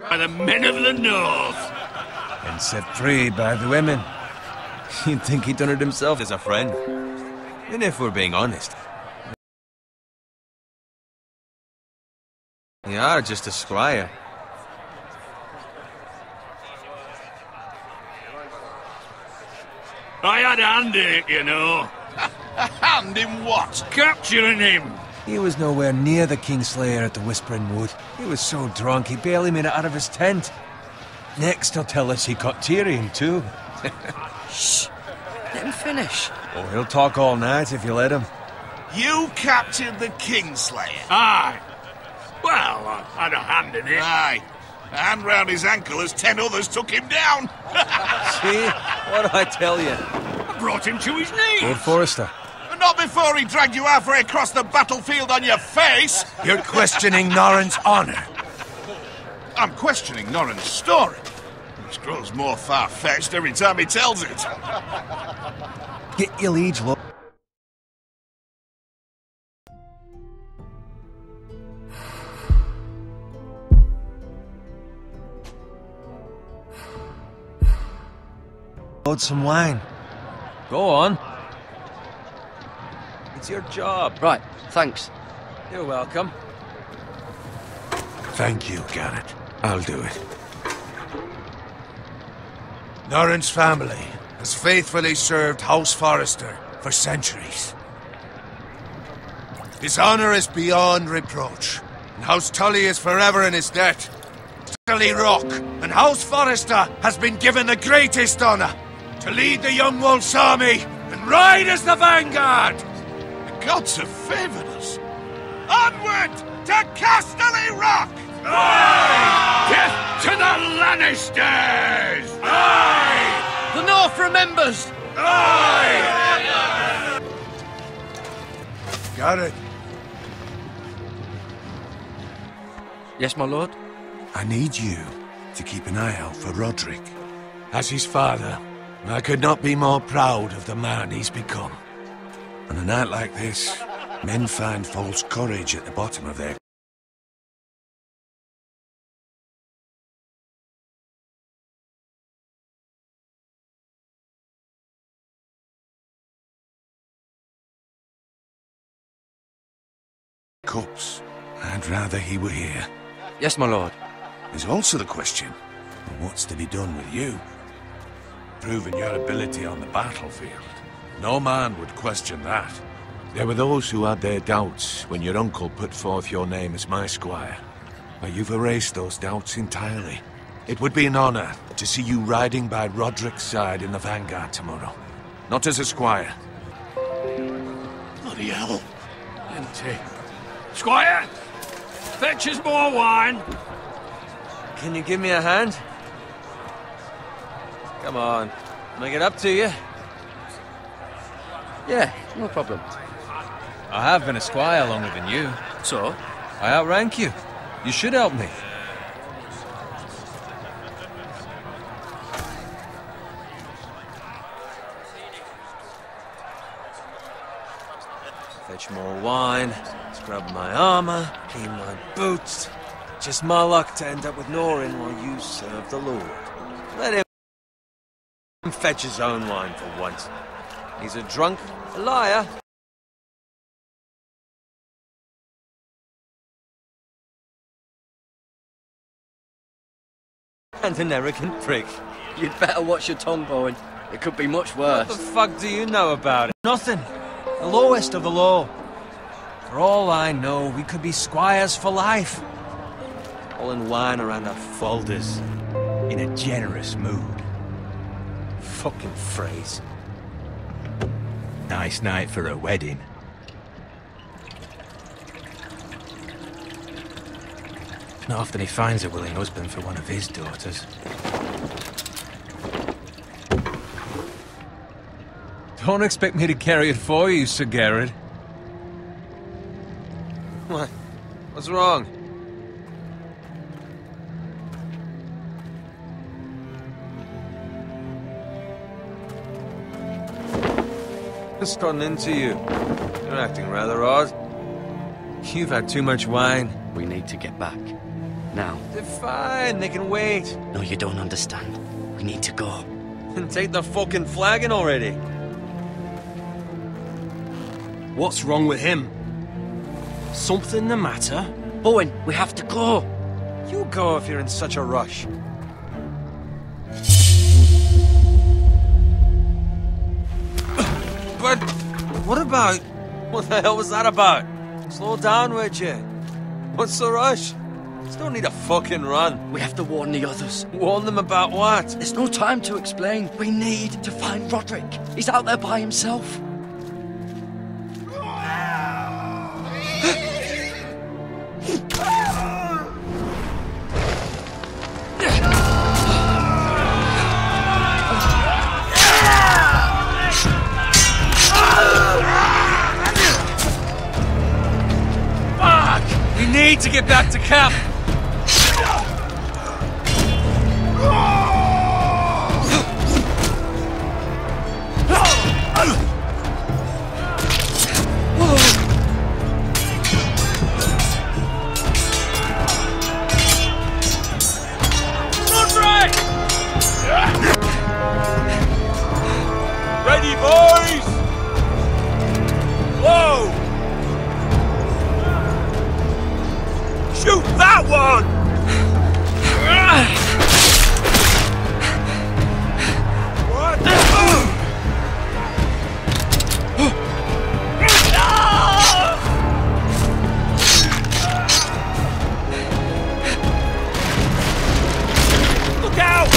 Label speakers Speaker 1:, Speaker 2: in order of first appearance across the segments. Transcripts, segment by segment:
Speaker 1: By the men of the North.
Speaker 2: And set free by the women. You'd think he'd done it himself as a friend. And if we're being honest, you are just a squire.
Speaker 1: I had a hand in it, you know.
Speaker 3: A hand in what?
Speaker 1: Capturing him.
Speaker 2: He was nowhere near the Kingslayer at the Whispering Wood. He was so drunk he barely made it out of his tent. Next he'll tell us he caught Tyrion too.
Speaker 4: Shh! Let him finish.
Speaker 2: Oh, he'll talk all night if you let him.
Speaker 3: You captured the Kingslayer?
Speaker 1: Aye. Well, I had a hand in it.
Speaker 3: Aye. A hand round his ankle as 10 others took him down.
Speaker 2: See? What do I tell you?
Speaker 1: I brought him to his knees.
Speaker 2: Lord Forrester.
Speaker 3: Not before he dragged you halfway across the battlefield on your face.
Speaker 2: You're questioning Norrin's honor.
Speaker 3: I'm questioning Norrin's story, which grows more far-fetched every time he tells it.
Speaker 2: Get your liege, Lord. Load some wine. Go on. It's your job.
Speaker 4: Right, thanks.
Speaker 2: You're welcome.
Speaker 5: Thank you, Garrett. I'll do it. Norrin's family has faithfully served House Forrester for centuries. His honor is beyond reproach, and House Tully is forever in his debt. Tully Rock and House Forrester has been given the greatest honor to lead the Young Wolf's army and ride as the vanguard!
Speaker 3: The gods have favored us. Onward to Casterly Rock!
Speaker 1: Aye! Death to the Lannisters!
Speaker 3: Aye!
Speaker 4: The North remembers!
Speaker 3: Aye!
Speaker 5: Garrett,
Speaker 4: Yes, my lord?
Speaker 5: I need you to keep an eye out for Roderick. As his father, I could not be more proud of the man he's become. On a night like this, men find false courage at the bottom of their... cups. I'd rather he were here.
Speaker 4: Yes, my lord.
Speaker 5: There's also the question of what's to be done with you. Proving your ability on the battlefield. No man would question that. There were those who had their doubts when your uncle put forth your name as my squire. But you've erased those doubts entirely. It would be an honor to see you riding by Roderick's side in the vanguard tomorrow. Not as a squire.
Speaker 3: Bloody hell.
Speaker 1: Empty. Squire! Fetch us more wine.
Speaker 2: Can you give me a hand? Come on. Make it up to you.
Speaker 4: Yeah, no problem.
Speaker 2: I have been a squire longer than you.
Speaker 4: So?
Speaker 2: I outrank you. You should help me. Fetch more wine, scrub my armor, clean my boots. Just my luck to end up with Norrin while you serve the Lord. Let him fetch his own wine for once. He's a drunk, a liar. And an arrogant prick.
Speaker 4: You'd better watch your tongue, Bowen. It could be much worse.
Speaker 2: What the fuck do you know about it? Nothing. The lowest of the low. For all I know, we could be squires for life. Pulling wine around our folders. In a generous mood. Fucking phrase.
Speaker 6: Nice night for a wedding. Not often he finds a willing husband for one of his daughters.
Speaker 2: Don't expect me to carry it for you, Sir Garrett. What? What's wrong? Just gotten into you. You're acting rather odd. You've had too much wine.
Speaker 4: We need to get back. now.
Speaker 2: They're fine, they can wait.
Speaker 4: No, you don't understand. We need to go.
Speaker 2: And take the fucking flagon already.
Speaker 7: What's wrong with him? Something the matter?
Speaker 4: Bowen, we have to go.
Speaker 2: You go if you're in such a rush. But what about... What the hell was that about? Slow down, would you? What's the rush? There's no need to fucking run.
Speaker 4: We have to warn the others.
Speaker 2: Warn them about what?
Speaker 4: There's no time to explain. We need to find Roderick. He's out there by himself.
Speaker 2: We need to get back to camp. Ready, boys! Whoa! Shoot that one! What? Look out!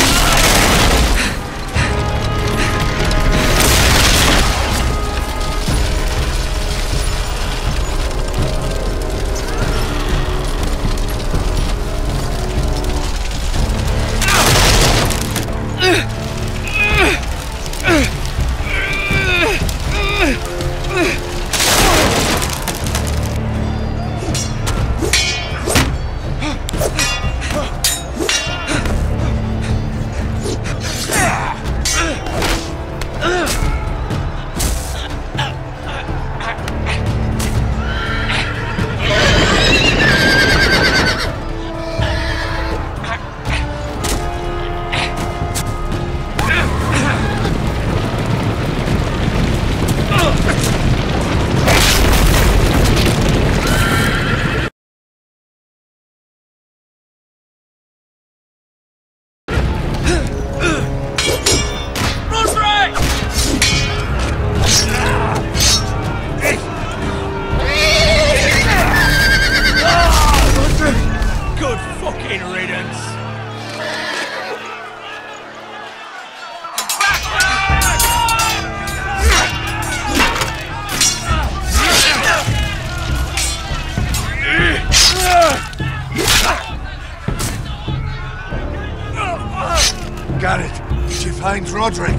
Speaker 3: Garrett, did you find Roderick?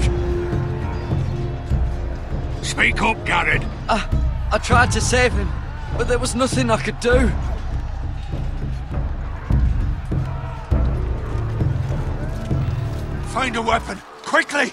Speaker 1: Speak up, Garrett.
Speaker 4: I tried to save him, but there was nothing I could do.
Speaker 3: Find a weapon, quickly!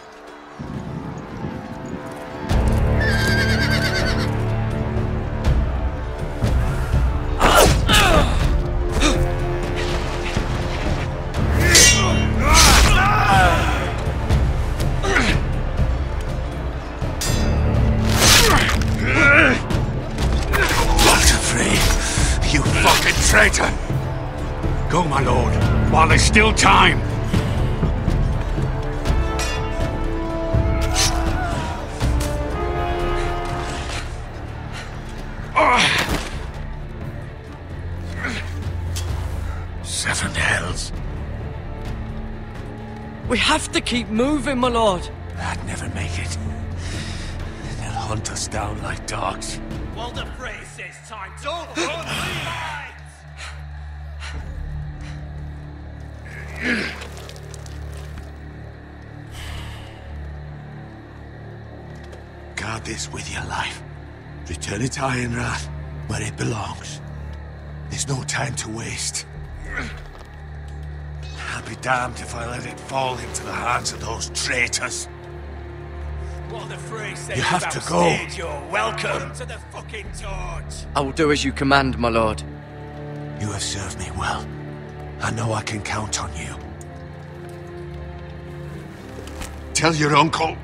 Speaker 1: You fucking traitor! Go, my lord, while there's still time. Seven hells.
Speaker 4: We have to keep moving, my lord.
Speaker 5: I'd never make it. They'll hunt us down like dogs.
Speaker 1: Well, the phrase says time. Don't run,
Speaker 5: Guard this with your life. Return it to Ironrath, where it belongs. There's no time to waste. I'll be damned if I let it fall into the hands of those traitors.
Speaker 1: Well, the phrase says
Speaker 5: You have to go.
Speaker 1: You're welcome to the fucking torch.
Speaker 4: I will do as you command, my lord.
Speaker 5: You have served me well. I know I can count on you.
Speaker 3: Tell your uncle.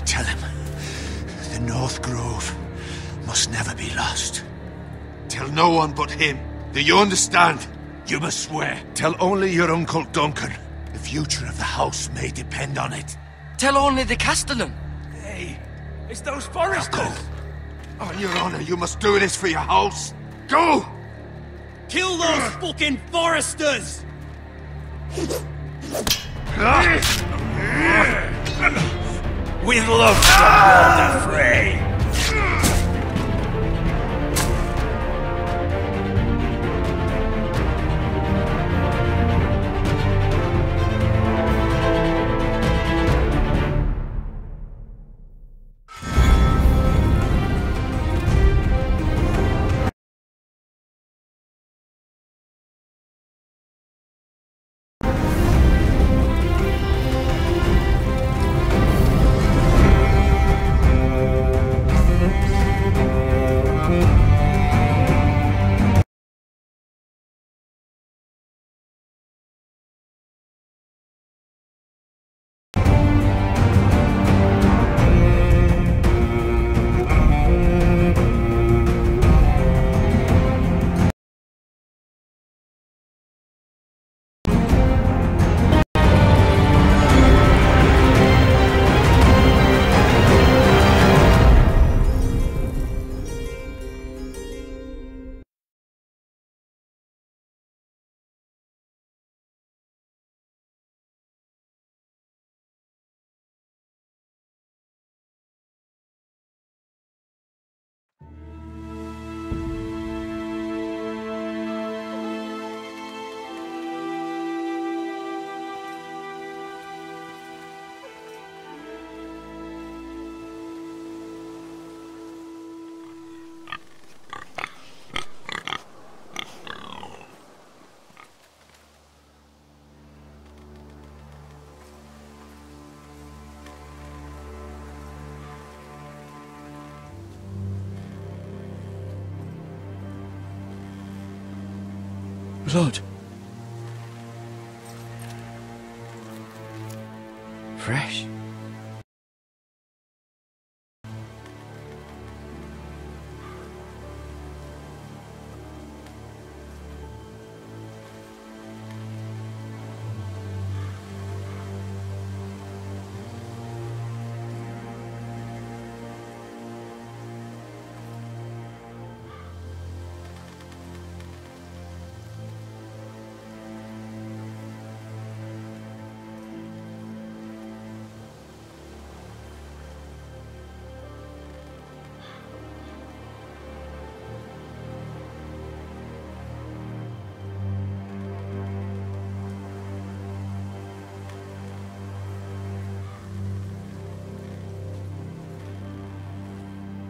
Speaker 5: Tell him the North Grove must never be lost.
Speaker 3: Tell no one but him. Do you understand?
Speaker 5: You must swear. Tell only your Uncle Duncan. The future of the house may depend on it.
Speaker 4: Tell only the Castellan.
Speaker 2: Hey, it's those foresters!
Speaker 5: Go.
Speaker 3: On your honor, you must do this for your house. Go!
Speaker 7: Kill those fucking foresters!
Speaker 2: We'd love to hold the fray!
Speaker 4: Blood. Fresh.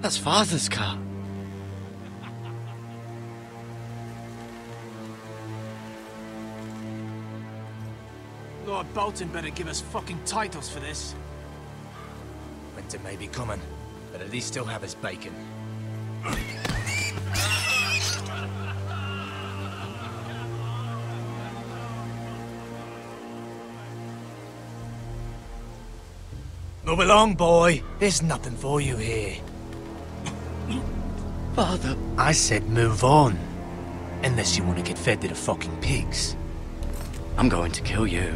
Speaker 4: That's Father's car.
Speaker 6: Lord Bolton better give us fucking titles for this. Winter may be coming, but at least he'll have his bacon. Move along, boy. There's nothing for you here.
Speaker 4: Father.
Speaker 6: I said move on. Unless you want to get fed to the fucking pigs.
Speaker 4: I'm going to kill you.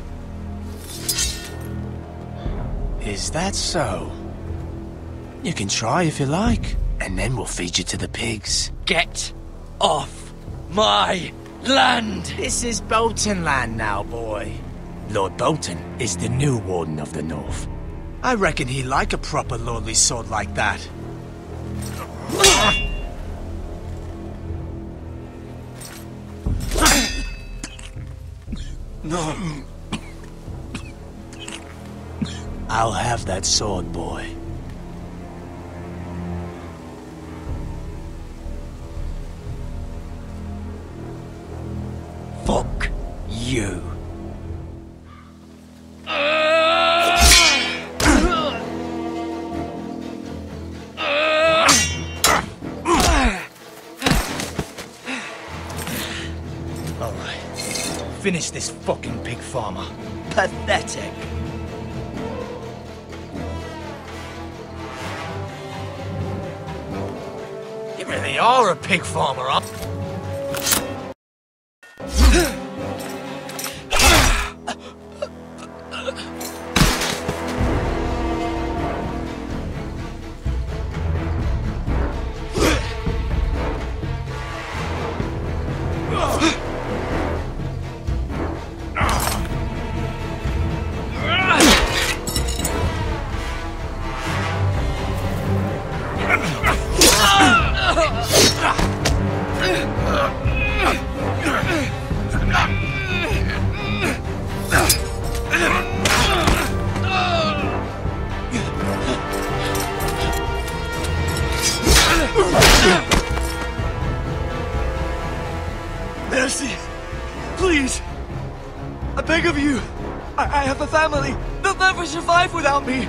Speaker 6: Is that so? You can try if you like, and then we'll feed you to the pigs.
Speaker 4: Get off my land!
Speaker 6: This is Bolton land now, boy. Lord Bolton is the new Warden of the North. I reckon he'd like a proper lordly sword like that.
Speaker 4: No.
Speaker 6: I'll have that sword, boy.
Speaker 4: Fuck you.
Speaker 6: All right. finish this fucking pig farmer. Pathetic. You really are a pig farmer, huh?
Speaker 4: Mercy! Please! I beg of you! I have a family! They'll never survive without me!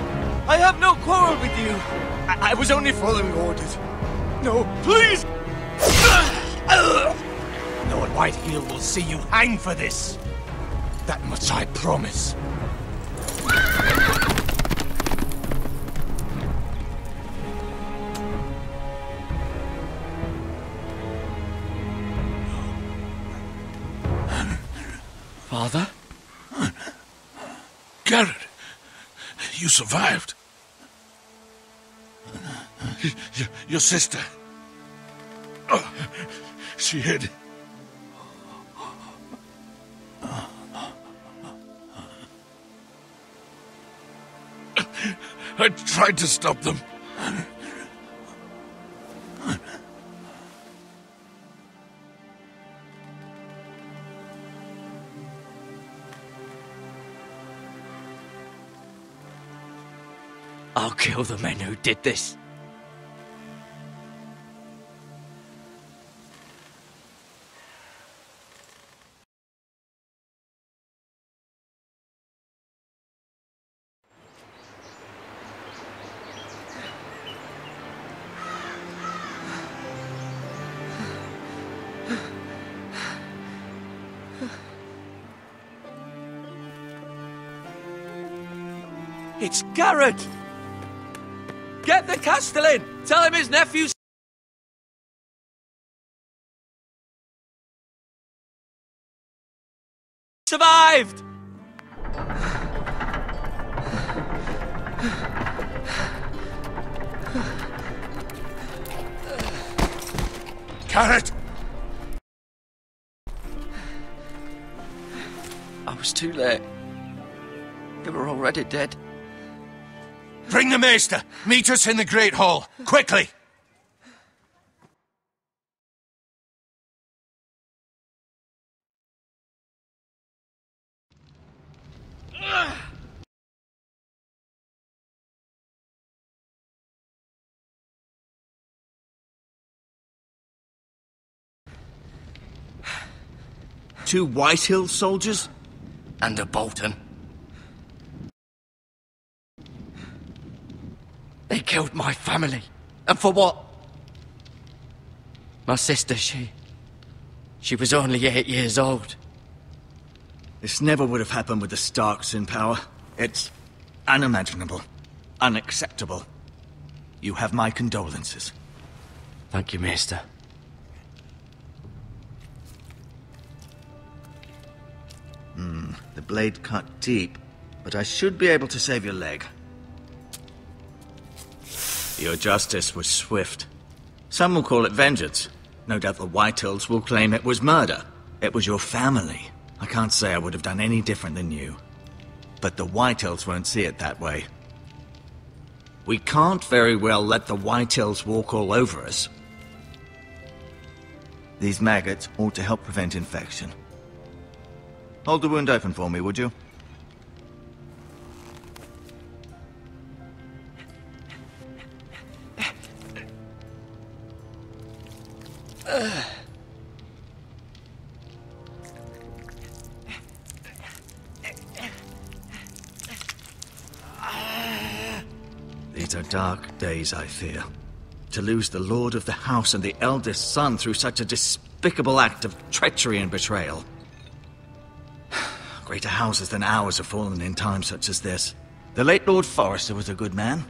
Speaker 4: I have no quarrel with you! I was only following orders. No, please!
Speaker 6: Lord Whitehill will see you hang for this. That much I promise.
Speaker 4: Father?
Speaker 3: Garrett, you survived. Your sister. Oh, she hid. I tried to stop them.
Speaker 4: I'll kill the men who did this.
Speaker 2: It's Garrett! Get the Castellan! Tell him his nephew's survived!
Speaker 3: Garrett!
Speaker 4: I was too late. They were already dead.
Speaker 5: Bring the Maester! Meet us in the Great Hall! Quickly!
Speaker 8: Two Whitehill soldiers?
Speaker 4: And a Bolton. They killed my family. And for what? My sister, she was only 8 years old.
Speaker 8: This never would have happened with the Starks in power. It's unimaginable. Unacceptable. You have my condolences.
Speaker 4: Thank you, Maester.
Speaker 8: The blade cut deep, but I should be able to save your leg. Your justice was swift. Some will call it vengeance. No doubt the Whitehills will claim it was murder. It was your family. I can't say I would have done any different than you. But the Whitehills won't see it that way. We can't very well let the Whitehills walk all over us. These maggots ought to help prevent infection. Hold the wound open for me, would you? These are dark days, I fear. To lose the lord of the house and the eldest son through such a despicable act of treachery and betrayal. Greater houses than ours have fallen in times such as this. The late Lord Forrester was a good man.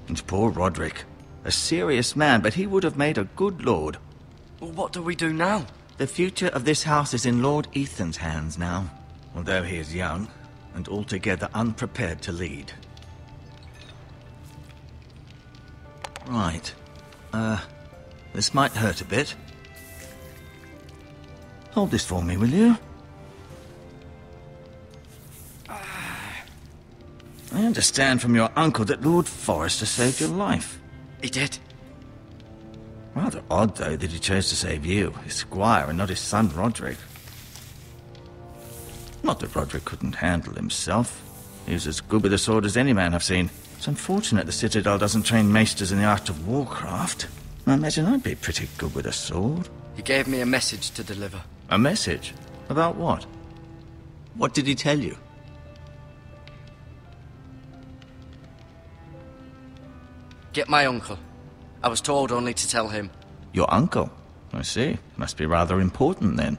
Speaker 8: And poor Roderick. A serious man, but he would have made a good lord.
Speaker 4: Well, what do we do now?
Speaker 8: The future of this house is in Lord Ethan's hands now, although he is young and altogether unprepared to lead. Right. This might hurt a bit. Hold this for me, will you? I understand from your uncle that Lord Forrester saved your life.
Speaker 4: He did.
Speaker 8: Rather odd, though, that he chose to save you, his squire, and not his son Roderick. Not that Roderick couldn't handle himself. He was as good with a sword as any man I've seen. It's unfortunate the Citadel doesn't train maesters in the art of warcraft. I imagine I'd be pretty good with a sword.
Speaker 4: He gave me a message to deliver.
Speaker 8: A message? About what? What did he tell you?
Speaker 4: Get my uncle. I was told only to tell him.
Speaker 8: Your uncle? I see. Must be rather important, then.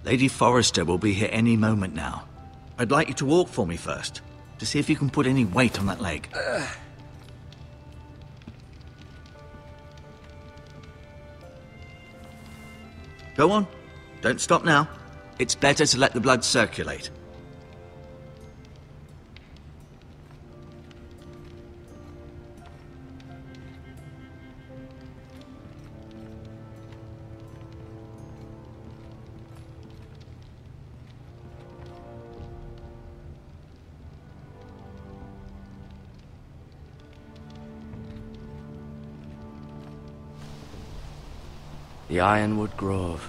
Speaker 8: Lady Forrester will be here any moment now. I'd like you to walk for me first, to see if you can put any weight on that leg. Go on. Don't stop now. It's better to let the blood circulate.
Speaker 4: The Ironwood Grove.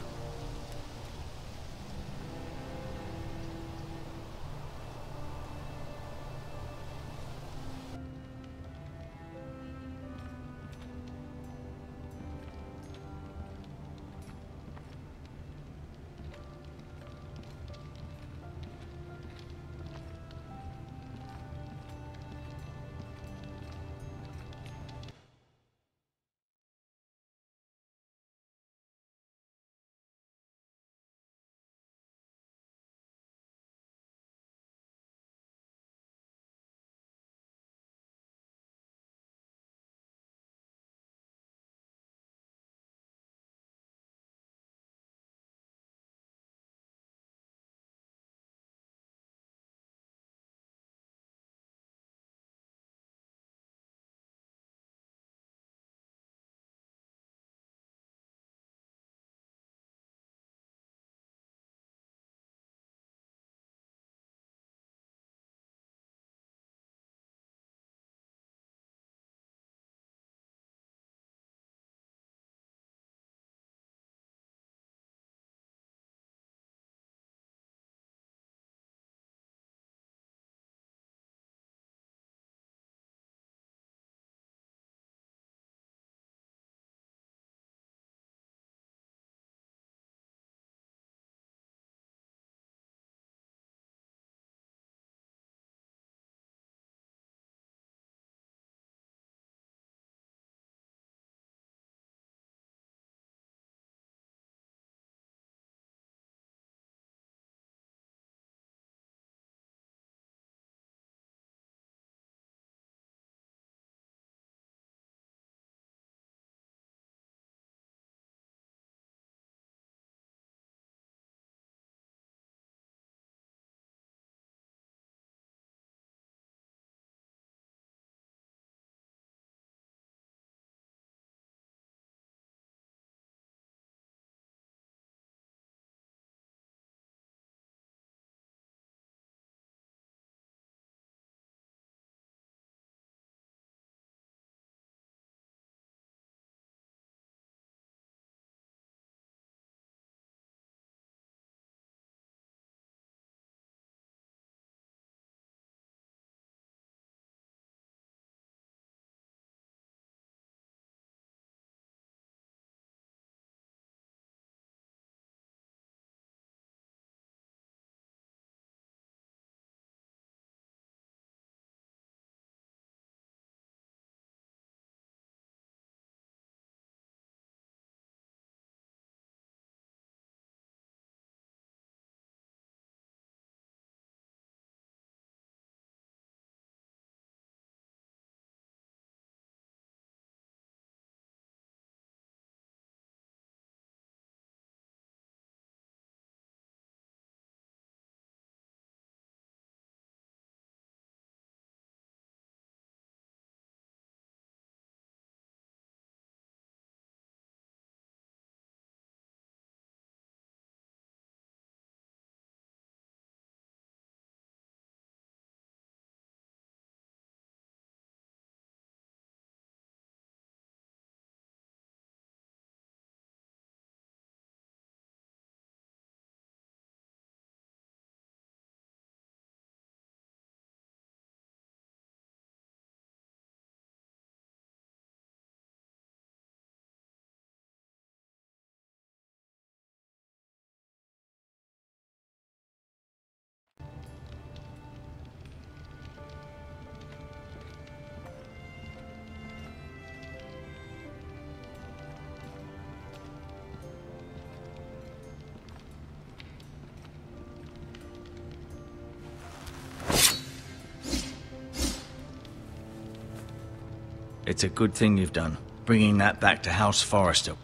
Speaker 8: It's a good thing you've done, bringing that back to House Forrester.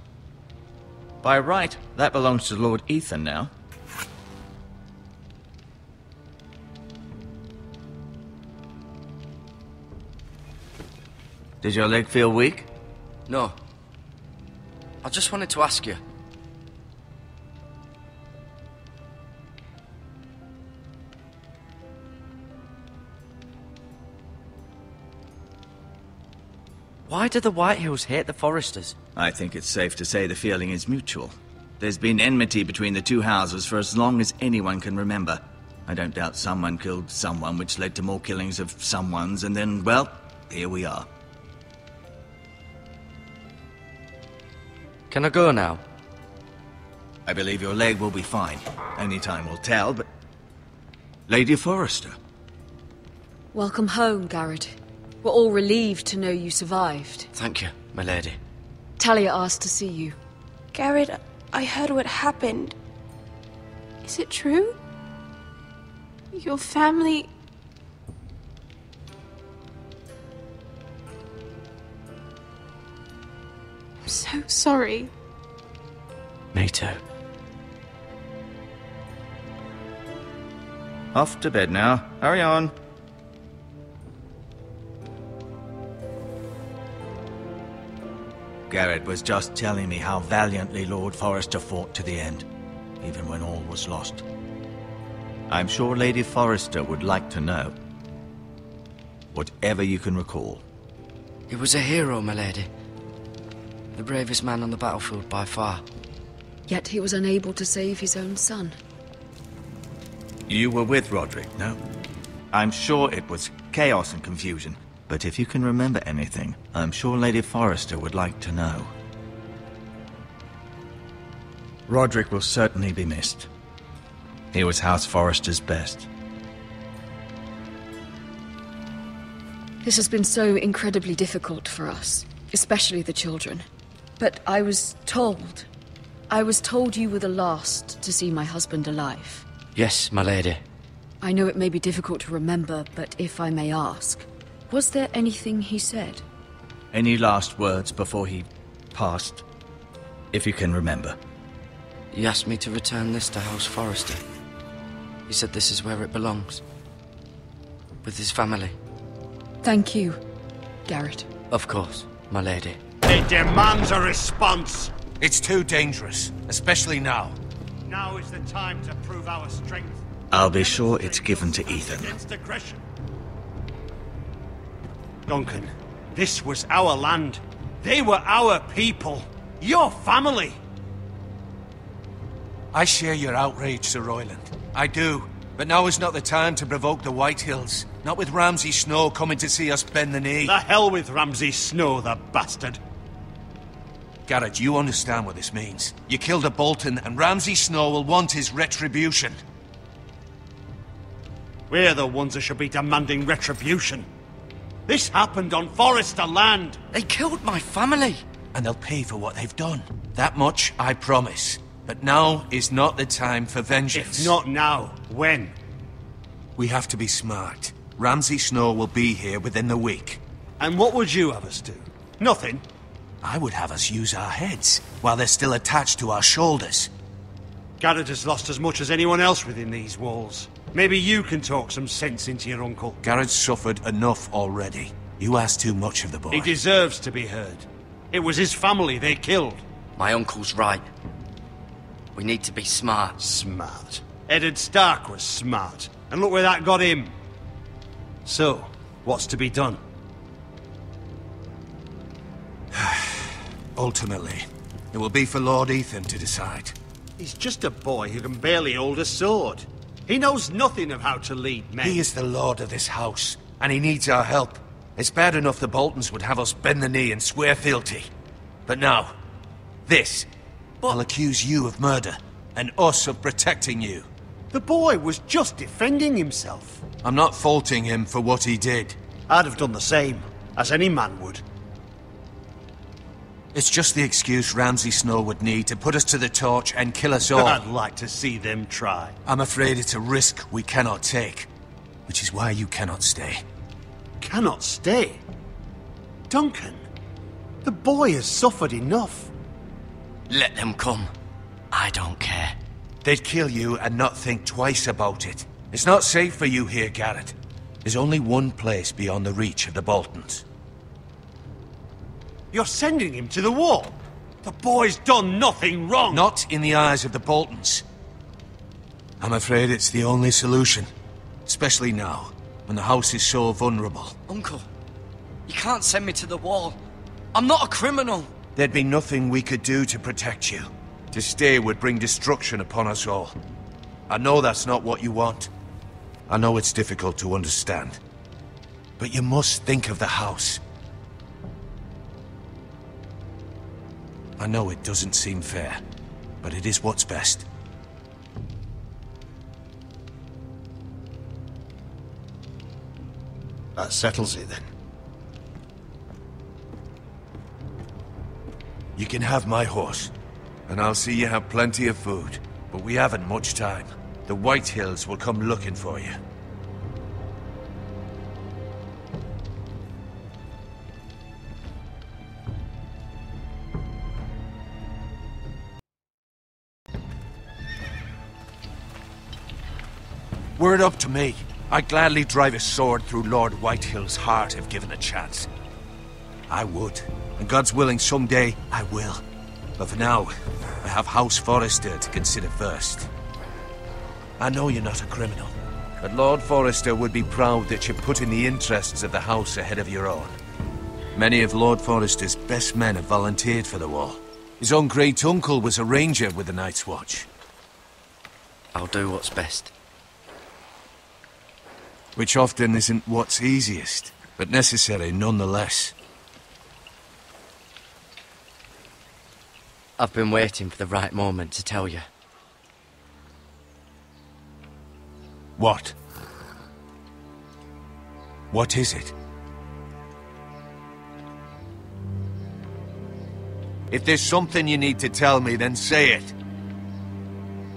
Speaker 8: By right, that belongs to Lord Ethan now. Did your leg feel weak?
Speaker 4: No. I just wanted to ask you. Why do the Whitehills hate the Forresters?
Speaker 8: I think it's safe to say the feeling is mutual. There's been enmity between the two houses for as long as anyone can remember. I don't doubt someone killed someone, which led to more killings of someones, and then, well, here we are.
Speaker 4: Can I go now?
Speaker 8: I believe your leg will be fine. Only time will tell, but... Lady Forrester.
Speaker 9: Welcome home, Garrett. We're all relieved to know you survived.
Speaker 4: Thank you, my lady.
Speaker 9: Talia asked to see you.
Speaker 10: Garrett, I heard what happened. Is it true? Your family... I'm so sorry.
Speaker 4: Me too.
Speaker 8: Off to bed now. Hurry on. Garrett was just telling me how valiantly Lord Forrester fought to the end, even when all was lost. I'm sure Lady Forrester would like to know. Whatever you can recall.
Speaker 4: He was a hero, my lady. The bravest man on the battlefield by far.
Speaker 9: Yet he was unable to save his own son.
Speaker 8: You were with Roderick, no? I'm sure it was chaos and confusion. But if you can remember anything, I'm sure Lady Forrester would like to know. Roderick will certainly be missed. He was House Forrester's best.
Speaker 9: This has been so incredibly difficult for us, especially the children. But I was told you were the last to see my husband alive.
Speaker 4: Yes, my lady.
Speaker 9: I know it may be difficult to remember, but if I may ask, was there anything he said?
Speaker 8: Any last words before he passed? If you can remember.
Speaker 4: He asked me to return this to House Forrester. He said this is where it belongs. With his family.
Speaker 9: Thank you, Garrett.
Speaker 4: Of course, my lady.
Speaker 1: It demands a response.
Speaker 5: It's too dangerous, especially now.
Speaker 1: Now is the time to prove our strength.
Speaker 8: I'll be sure it's given to Ethan.
Speaker 1: Against aggression. Duncan, this was our land. They were our people. Your family.
Speaker 5: I share your outrage, Sir Royland. I do. But now is not the time to provoke the Whitehills. Not with Ramsay Snow coming to see us bend the knee.
Speaker 1: The hell with Ramsay Snow, the bastard.
Speaker 5: Garrett, you understand what this means. You killed a Bolton, and Ramsay Snow will want his retribution.
Speaker 1: We're the ones that should be demanding retribution. This happened on Forrester land.
Speaker 4: They killed my family.
Speaker 5: And they'll pay for what they've done. That much I promise. But now is not the time for vengeance.
Speaker 1: If not now, when?
Speaker 5: We have to be smart. Ramsay Snow will be here within the week.
Speaker 1: And what would you have us do? Nothing.
Speaker 5: I would have us use our heads, while they're still attached to our shoulders.
Speaker 1: Garrett has lost as much as anyone else within these walls. Maybe you can talk some sense into your uncle.
Speaker 5: Garrett's suffered enough already. You ask too much of the boy.
Speaker 1: He deserves to be heard. It was his family they killed.
Speaker 4: My uncle's right. We need to be smart.
Speaker 1: Smart. Eddard Stark was smart. And look where that got him. So, what's to be done?
Speaker 5: Ultimately, it will be for Lord Ethan to decide.
Speaker 1: He's just a boy who can barely hold a sword. He knows nothing of how to lead men.
Speaker 5: He is the lord of this house, and he needs our help. It's bad enough the Boltons would have us bend the knee and swear fealty. But now, this will accuse you of murder, and us of protecting you.
Speaker 1: The boy was just defending himself.
Speaker 5: I'm not faulting him for what he did.
Speaker 1: I'd have done the same, as any man would.
Speaker 5: It's just the excuse Ramsay Snow would need to put us to the torch and kill us all.
Speaker 1: I'd like to see them try.
Speaker 5: I'm afraid it's a risk we cannot take, which is why you cannot stay.
Speaker 1: Cannot stay? Duncan, the boy has suffered enough.
Speaker 11: Let them come. I don't care.
Speaker 5: They'd kill you and not think twice about it. It's not safe for you here, Garrett. There's only one place beyond the reach of the Boltons.
Speaker 1: You're sending him to the wall? The boy's done nothing wrong!
Speaker 5: Not in the eyes of the Boltons. I'm afraid it's the only solution. Especially now, when the house is so vulnerable.
Speaker 11: Uncle, you can't send me to the wall. I'm not a criminal.
Speaker 5: There'd be nothing we could do to protect you. To stay would bring destruction upon us all. I know that's not what you want. I know it's difficult to understand. But you must think of the house. I know it doesn't seem fair, but it is what's best.
Speaker 1: That settles it, then.
Speaker 5: You can have my horse, and I'll see you have plenty of food. But we haven't much time. The Whitehills will come looking for you. Were it up to me, I'd gladly drive a sword through Lord Whitehill's heart if given a chance. I would, and God's willing someday I will. But for now, I have House Forrester to consider first. I know you're not a criminal, but Lord Forrester would be proud that you're putting the interests of the house ahead of your own. Many of Lord Forrester's best men have volunteered for the wall. His own great-uncle was a ranger with the Night's Watch.
Speaker 11: I'll do what's best.
Speaker 5: Which often isn't what's easiest, but necessary nonetheless.
Speaker 11: I've been waiting for the right moment to tell you.
Speaker 5: What? What is it? If there's something you need to tell me, then say it.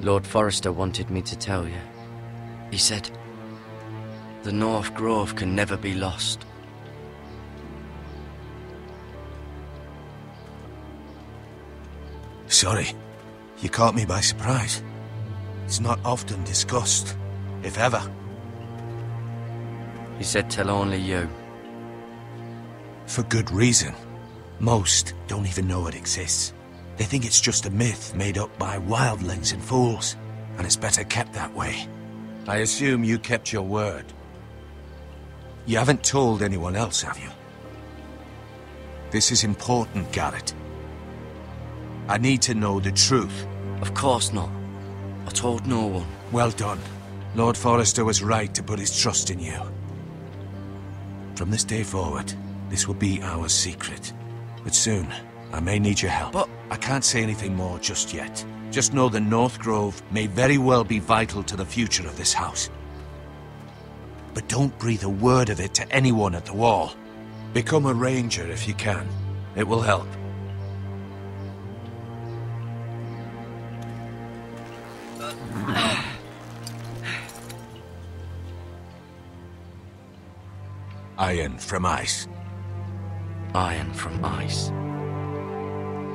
Speaker 11: Lord Forrester wanted me to tell you. He said, the North Grove can never be lost.
Speaker 5: Sorry, you caught me by surprise. It's not often discussed, if ever.
Speaker 11: He said tell only you.
Speaker 5: For good reason. Most don't even know it exists. They think it's just a myth made up by wildlings and fools, and it's better kept that way. I assume you kept your word. You haven't told anyone else, have you? This is important, Garrett. I need to know the truth.
Speaker 11: Of course not. I told no one.
Speaker 5: Well done. Lord Forrester was right to put his trust in you. From this day forward, this will be our secret. But soon, I may need your help.
Speaker 11: But
Speaker 5: I can't say anything more just yet. Just know the North Grove may very well be vital to the future of this house. But don't breathe a word of it to anyone at the wall. Become a ranger if you can. It will help. Iron from ice.
Speaker 11: Iron from ice.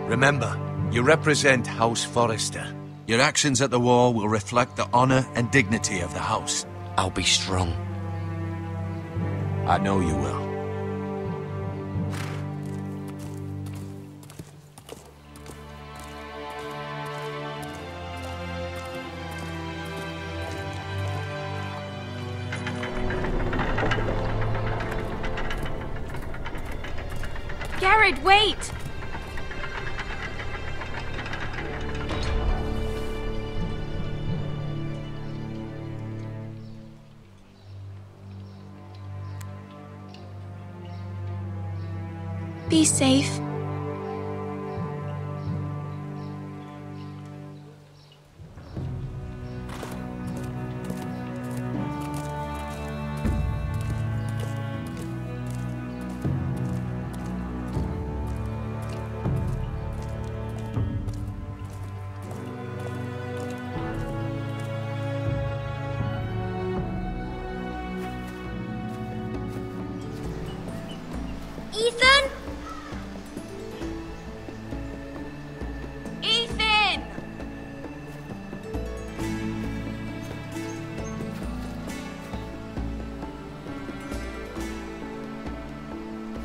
Speaker 5: Remember, you represent House Forrester. Your actions at the wall will reflect the honor and dignity of the house.
Speaker 11: I'll be strong.
Speaker 5: I know you will.
Speaker 10: Garrett, wait! Be safe.
Speaker 12: Ethan?
Speaker 10: Ethan!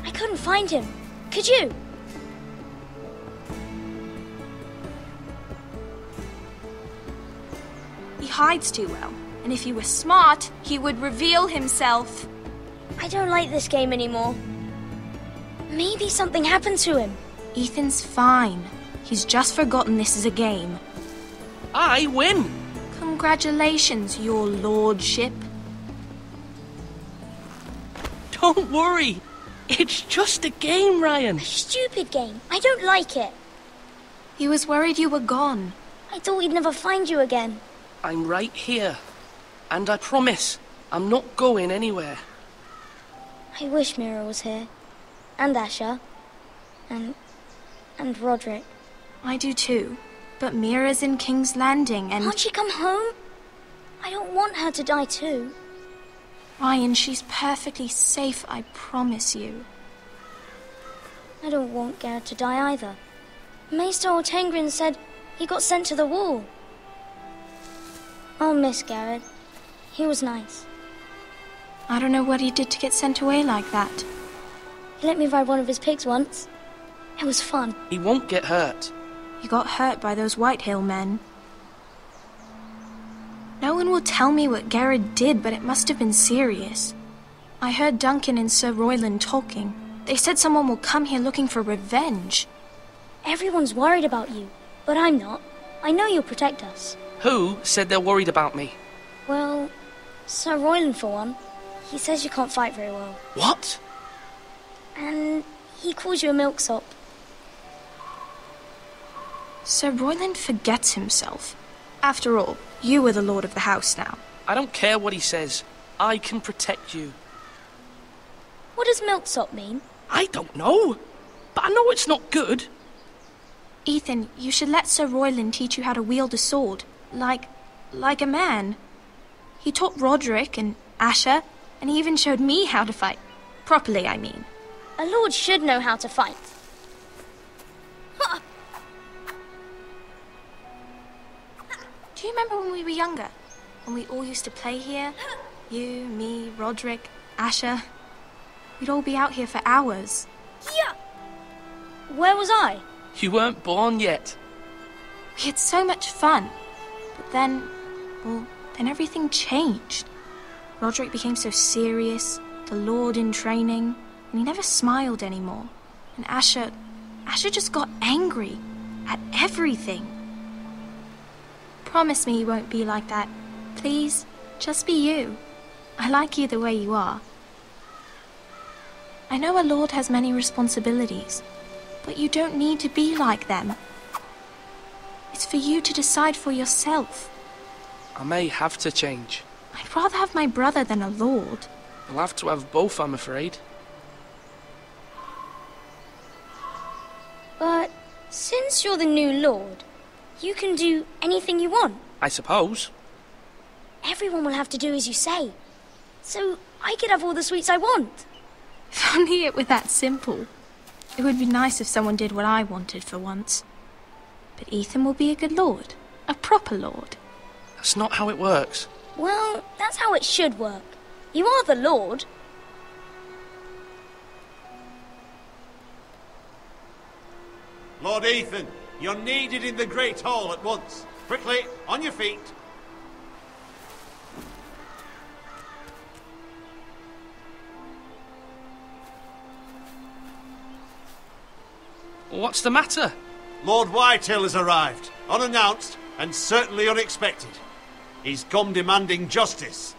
Speaker 12: I couldn't find him. Could you?
Speaker 10: He hides too well, and if he were smart, he would reveal himself.
Speaker 12: I don't like this game anymore. Maybe something happened to him.
Speaker 10: Ethan's fine. He's just forgotten this is a game.
Speaker 7: I win!
Speaker 10: Congratulations, your lordship.
Speaker 7: Don't worry. It's just a game, Ryan.
Speaker 12: Stupid game. I don't like it.
Speaker 10: He was worried you were gone.
Speaker 12: I thought we'd never find you again.
Speaker 7: I'm right here. And I promise, I'm not going anywhere.
Speaker 12: I wish Mira was here. And Asher. And Roderick.
Speaker 10: I do too. But Mira's in King's Landing and...
Speaker 12: Can't she come home? I don't want her to die too.
Speaker 10: Ryan, she's perfectly safe, I promise you.
Speaker 12: I don't want Garrett to die either. Maester Ortengrin said he got sent to the wall. I'll miss Garrett. He was nice.
Speaker 10: I don't know what he did to get sent away like that.
Speaker 12: He let me ride one of his pigs once. It was fun.
Speaker 7: He won't get hurt.
Speaker 10: He got hurt by those Whitehill men. No one will tell me what Garrett did, but it must have been serious. I heard Duncan and Sir Royland talking. They said someone will come here looking for revenge.
Speaker 12: Everyone's worried about you, but I'm not. I know you'll protect us.
Speaker 7: Who said they're worried about me?
Speaker 12: Well, Sir Royland for one. He says you can't fight very well.
Speaker 7: What?
Speaker 12: And he calls you a milksop.
Speaker 10: Sir Royland forgets himself. After all, you are the lord of the house now.
Speaker 7: I don't care what he says. I can protect you.
Speaker 12: What does milksop mean?
Speaker 7: I don't know. But I know it's not good.
Speaker 10: Ethan, you should let Sir Royland teach you how to wield a sword. Like a man. He taught Roderick and Asher, and he even showed me how to fight. Properly, I mean.
Speaker 12: A lord should know how to fight.
Speaker 10: Do you remember when we were younger? When we all used to play here? You, me, Roderick, Asher. We'd all be out here for hours.
Speaker 12: Yeah. Where was I?
Speaker 7: You weren't born yet.
Speaker 10: We had so much fun. But then everything changed. Roderick became so serious, the lord in training, and he never smiled anymore. And Asher just got angry at everything. Promise me you won't be like that. Please, just be you. I like you the way you are. I know a lord has many responsibilities, but you don't need to be like them. It's for you to decide for yourself.
Speaker 7: I may have to change.
Speaker 10: I'd rather have my brother than a lord.
Speaker 7: I'll have to have both, I'm afraid.
Speaker 12: But since you're the new lord, you can do anything you want.
Speaker 7: I suppose.
Speaker 12: Everyone will have to do as you say. So I could have all the sweets I want.
Speaker 10: If only it were that simple. It would be nice if someone did what I wanted for once. But Ethan will be a good lord. A proper lord.
Speaker 7: That's not how it works.
Speaker 12: Well, that's how it should work. You are the lord.
Speaker 1: Lord Ethan, you're needed in the Great Hall at once. Quickly, on your feet.
Speaker 7: What's the matter?
Speaker 1: Lord Whitehill has arrived, unannounced and certainly unexpected. He's come demanding justice.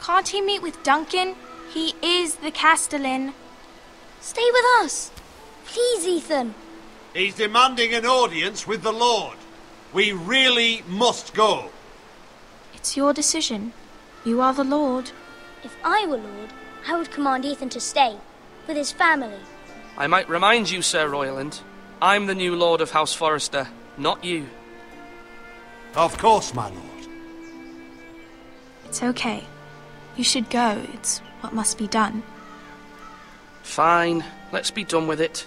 Speaker 10: Can't he meet with Duncan? He is the Castellan.
Speaker 12: Stay with us. Please, Ethan.
Speaker 1: He's demanding an audience with the Lord. We really must go.
Speaker 10: It's your decision. You are the Lord.
Speaker 12: If I were Lord, I would command Ethan to stay, with his family.
Speaker 7: I might remind you, Sir Royland, I'm the new Lord of House Forrester, not you.
Speaker 1: Of course, my lord.
Speaker 10: It's okay. You should go. It's what must be done.
Speaker 7: Fine, let's be done with it.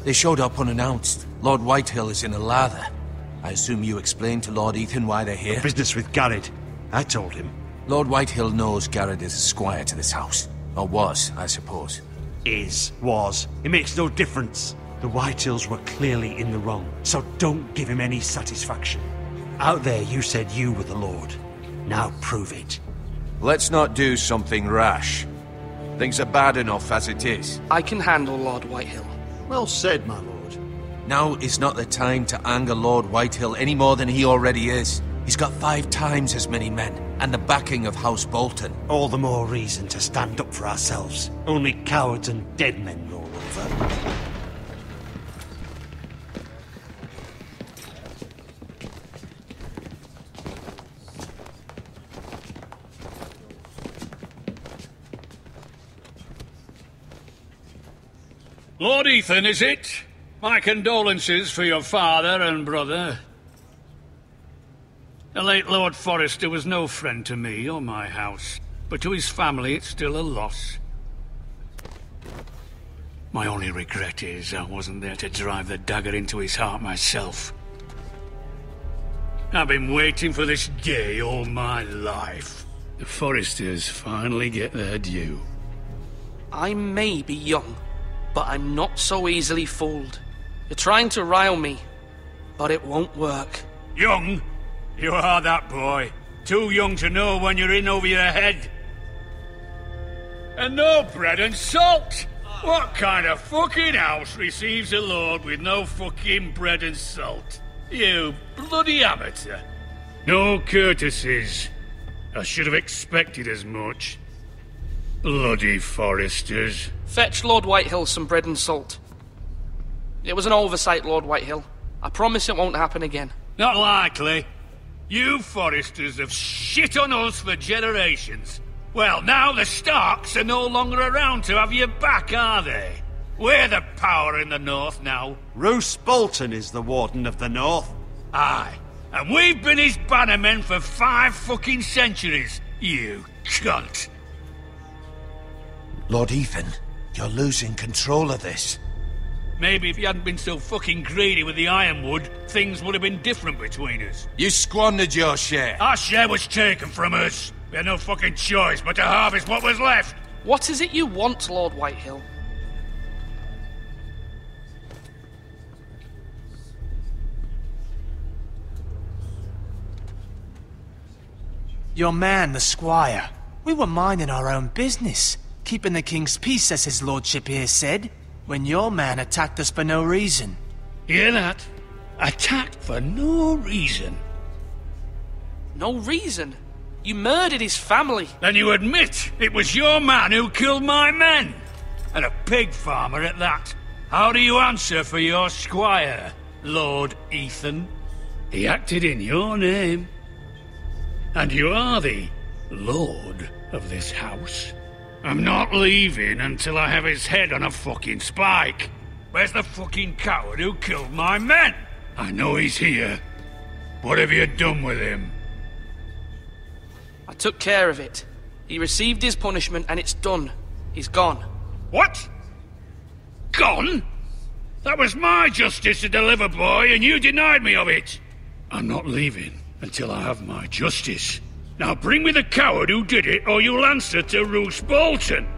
Speaker 6: They showed up unannounced. Lord Whitehill is in a lather. I assume you explained to Lord Ethan why they're here?
Speaker 1: Business with Garrett. I told him.
Speaker 6: Lord Whitehill knows Garrett is a squire to this house. Or was, I suppose.
Speaker 1: Was. It makes no difference. The Whitehills were clearly in the wrong, so don't give him any satisfaction. Out there you said you were the Lord. Now prove it.
Speaker 5: Let's not do something rash. Things are bad enough as it is.
Speaker 7: I can handle Lord Whitehill.
Speaker 1: Well said, my lord.
Speaker 6: Now is not the time to anger Lord Whitehill any more than he already is. He's got 5 times as many men, and the backing of House Bolton.
Speaker 1: All the more reason to stand up for ourselves. Only cowards and dead men roll over.
Speaker 13: Lord Ethan, is it? My condolences for your father and brother. The late Lord Forrester was no friend to me or my house, but to his family it's still a loss. My only regret is I wasn't there to drive the dagger into his heart myself. I've been waiting for this day all my life. The Forresters finally get their due.
Speaker 7: I may be young, but I'm not so easily fooled. You're trying to rile me, but it won't work.
Speaker 13: Young? You are that boy. Too young to know when you're in over your head. And no bread and salt! What kind of fucking house receives a lord with no fucking bread and salt? You bloody amateur. No courtesies. I should have expected as much. Bloody Forresters.
Speaker 7: Fetch Lord Whitehill some bread and salt. It was an oversight, Lord Whitehill. I promise it won't happen again.
Speaker 13: Not likely. You Forresters have shit on us for generations. Well, now the Starks are no longer around to have you back, are they? We're the power in the north now.
Speaker 1: Roose Bolton is the Warden of the North.
Speaker 13: Aye. And we've been his bannermen for 5 fucking centuries, you cunt.
Speaker 6: Lord Ethan, you're losing control of this.
Speaker 13: Maybe if you hadn't been so fucking greedy with the ironwood, things would have been different between us.
Speaker 6: You squandered your share.
Speaker 13: Our share was taken from us. We had no fucking choice but to harvest what was left.
Speaker 7: What is it you want, Lord Whitehill?
Speaker 6: Your man, the squire. We were minding our own business, keeping the king's peace, as his lordship here said, when your man attacked us for no reason.
Speaker 13: Hear that? Attacked for no reason.
Speaker 7: No reason? You murdered his family.
Speaker 13: Then you admit it was your man who killed my men. And a pig farmer at that. How do you answer for your squire, Lord Ethan? He acted in your name. And you are the lord of this house. I'm not leaving until I have his head on a fucking spike. Where's the fucking coward who killed my men? I know he's here. What have you done with him?
Speaker 7: I took care of it. He received his punishment and it's done. He's gone.
Speaker 13: What? Gone? That was my justice to deliver, boy, and you denied me of it. I'm not leaving until I have my justice. Now bring me the coward who did it, or you'll answer to Roose Bolton.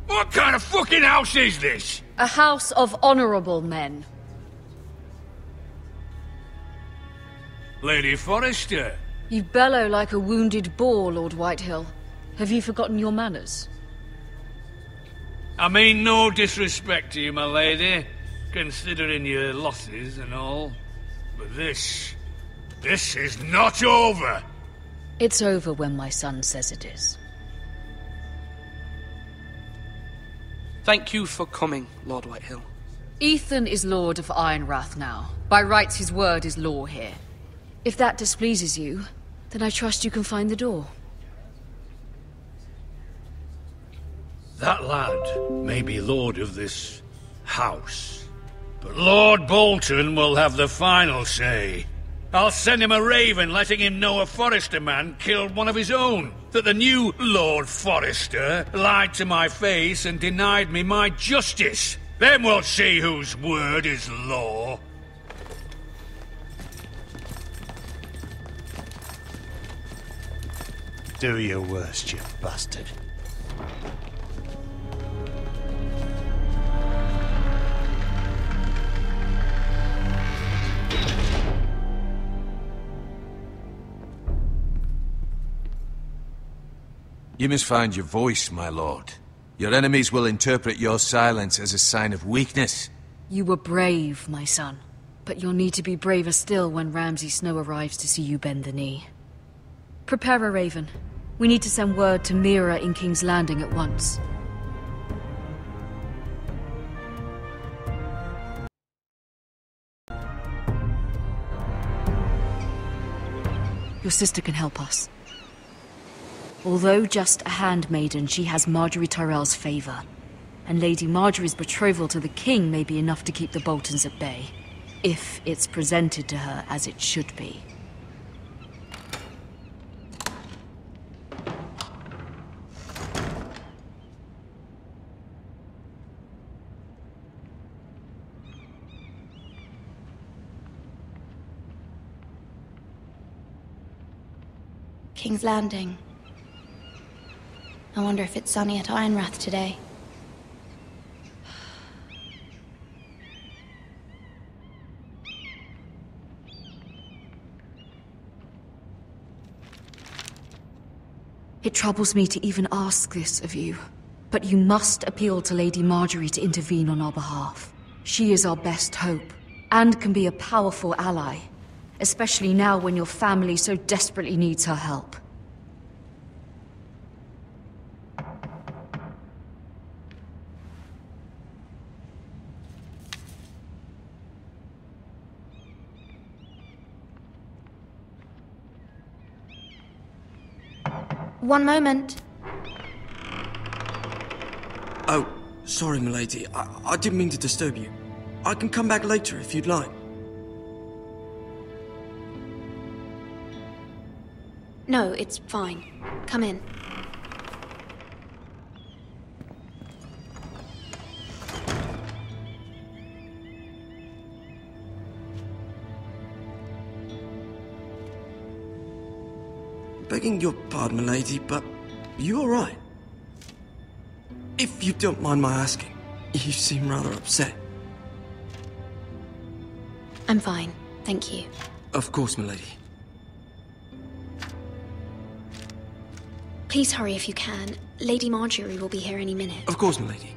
Speaker 13: What kind of fucking house is this?
Speaker 9: A house of honorable men.
Speaker 13: Lady Forrester.
Speaker 9: You bellow like a wounded boar, Lord Whitehill. Have you forgotten your manners?
Speaker 13: I mean no disrespect to you, my lady, considering your losses and all. But this is not over.
Speaker 9: It's over when my son says it is.
Speaker 7: Thank you for coming, Lord Whitehill.
Speaker 9: Ethan is Lord of Ironrath now. By rights, his word is law here. If that displeases you, then I trust you can find the door.
Speaker 13: That lad may be lord of this house, but Lord Bolton will have the final say. I'll send him a raven letting him know a Forrester man killed one of his own, that the new Lord Forrester lied to my face and denied me my justice. Then we'll see whose word is law.
Speaker 1: Do your worst, you bastard.
Speaker 5: You must find your voice, my lord. Your enemies will interpret your silence as a sign of weakness.
Speaker 9: You were brave, my son. But you'll need to be braver still when Ramsay Snow arrives to see you bend the knee. Prepare a raven. We need to send word to Mira in King's Landing at once. Your sister can help us. Although just a handmaiden, she has Margaery Tyrell's favor. And Lady Margaery's betrothal to the king may be enough to keep the Boltons at bay. If it's presented to her as it should be.
Speaker 14: King's Landing. I wonder if it's sunny at Ironrath today.
Speaker 9: It troubles me to even ask this of you, but you must appeal to Lady Margaery to intervene on our behalf. She is our best hope, and can be a powerful ally, especially now when your family so desperately needs her help.
Speaker 14: One moment.
Speaker 4: Oh, sorry, milady. I didn't mean to disturb you. I can come back later if you'd like.
Speaker 14: No, it's fine. Come in.
Speaker 4: Begging your pardon, milady, but you alright? If you don't mind my asking, you seem rather upset.
Speaker 14: I'm fine, thank you.
Speaker 4: Of course, milady.
Speaker 14: Please hurry if you can. Lady Margaery will be here any minute.
Speaker 4: Of course, milady.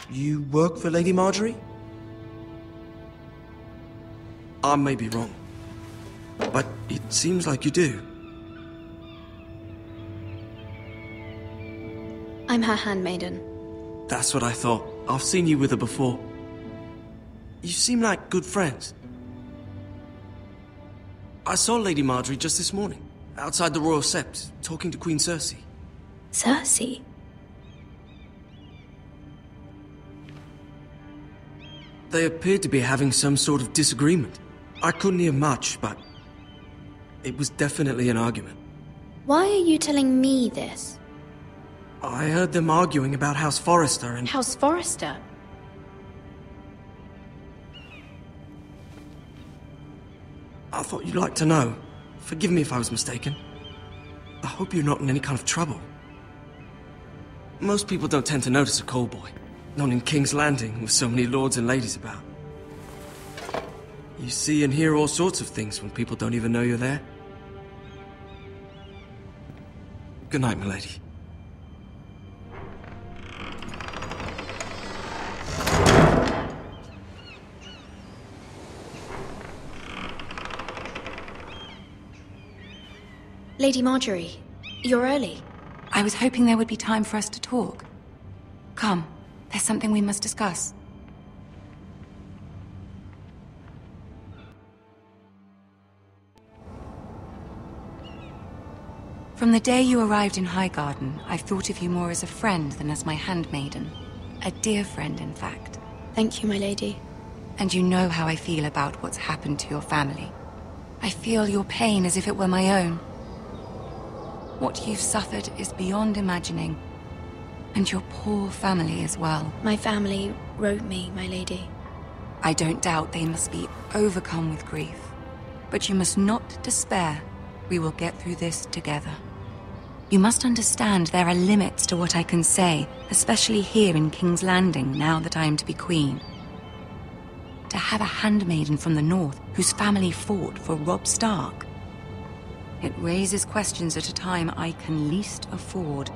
Speaker 4: You work for Lady Margaery? I may be wrong, but it seems like you do.
Speaker 14: I'm her handmaiden.
Speaker 4: That's what I thought. I've seen you with her before. You seem like good friends. I saw Lady Margaery just this morning, outside the Royal Sept, talking to Queen Cersei.
Speaker 14: Cersei?
Speaker 4: They appeared to be having some sort of disagreement. I couldn't hear much, but it was definitely an argument.
Speaker 14: Why are you telling me this?
Speaker 4: I heard them arguing about House Forrester and...
Speaker 14: House Forrester?
Speaker 4: I thought you'd like to know. Forgive me if I was mistaken. I hope you're not in any kind of trouble. Most people don't tend to notice a call boy, not in King's Landing with so many lords and ladies about. You see and hear all sorts of things when people don't even know you're there. Good night, milady.
Speaker 14: Lady Margaery, you're early. I was hoping there would be time for us to talk. Come, there's something we must discuss. From the day you arrived in Highgarden, I've thought of you more as a friend than as my handmaiden. A dear friend, in fact.
Speaker 12: Thank you, my lady.
Speaker 14: And you know how I feel about what's happened to your family. I feel your pain as if it were my own. What you've suffered is beyond imagining. And your poor family as well.
Speaker 12: My family wrote me, my lady.
Speaker 14: I don't doubt they must be overcome with grief. But you must not despair. We will get through this together. You must understand there are limits to what I can say, especially here in King's Landing, now that I am to be queen. To have a handmaiden from the north whose family fought for Robb Stark. It raises questions at a time I can least afford.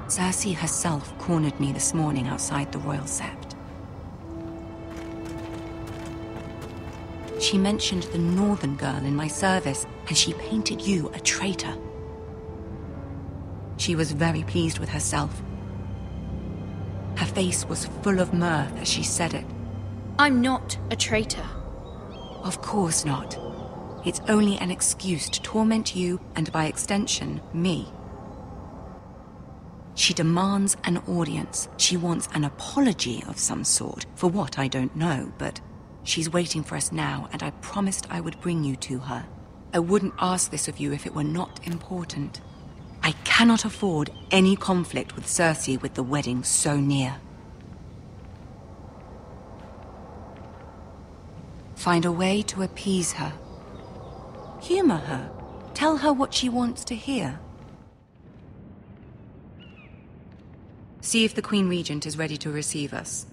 Speaker 14: Cersei herself cornered me this morning outside the Royal Sept. She mentioned the northern girl in my service, and she painted you a traitor. She was very pleased with herself. Her face was full of mirth as she said it.
Speaker 12: I'm not a traitor.
Speaker 14: Of course not. It's only an excuse to torment you, and by extension, me. She demands an audience. She wants an apology of some sort, for what I don't know, but she's waiting for us now, and I promised I would bring you to her. I wouldn't ask this of you if it were not important. I cannot afford any conflict with Cersei with the wedding so near. Find a way to appease her. Humor her. Tell her what she wants to hear. See if the Queen Regent is ready to receive us.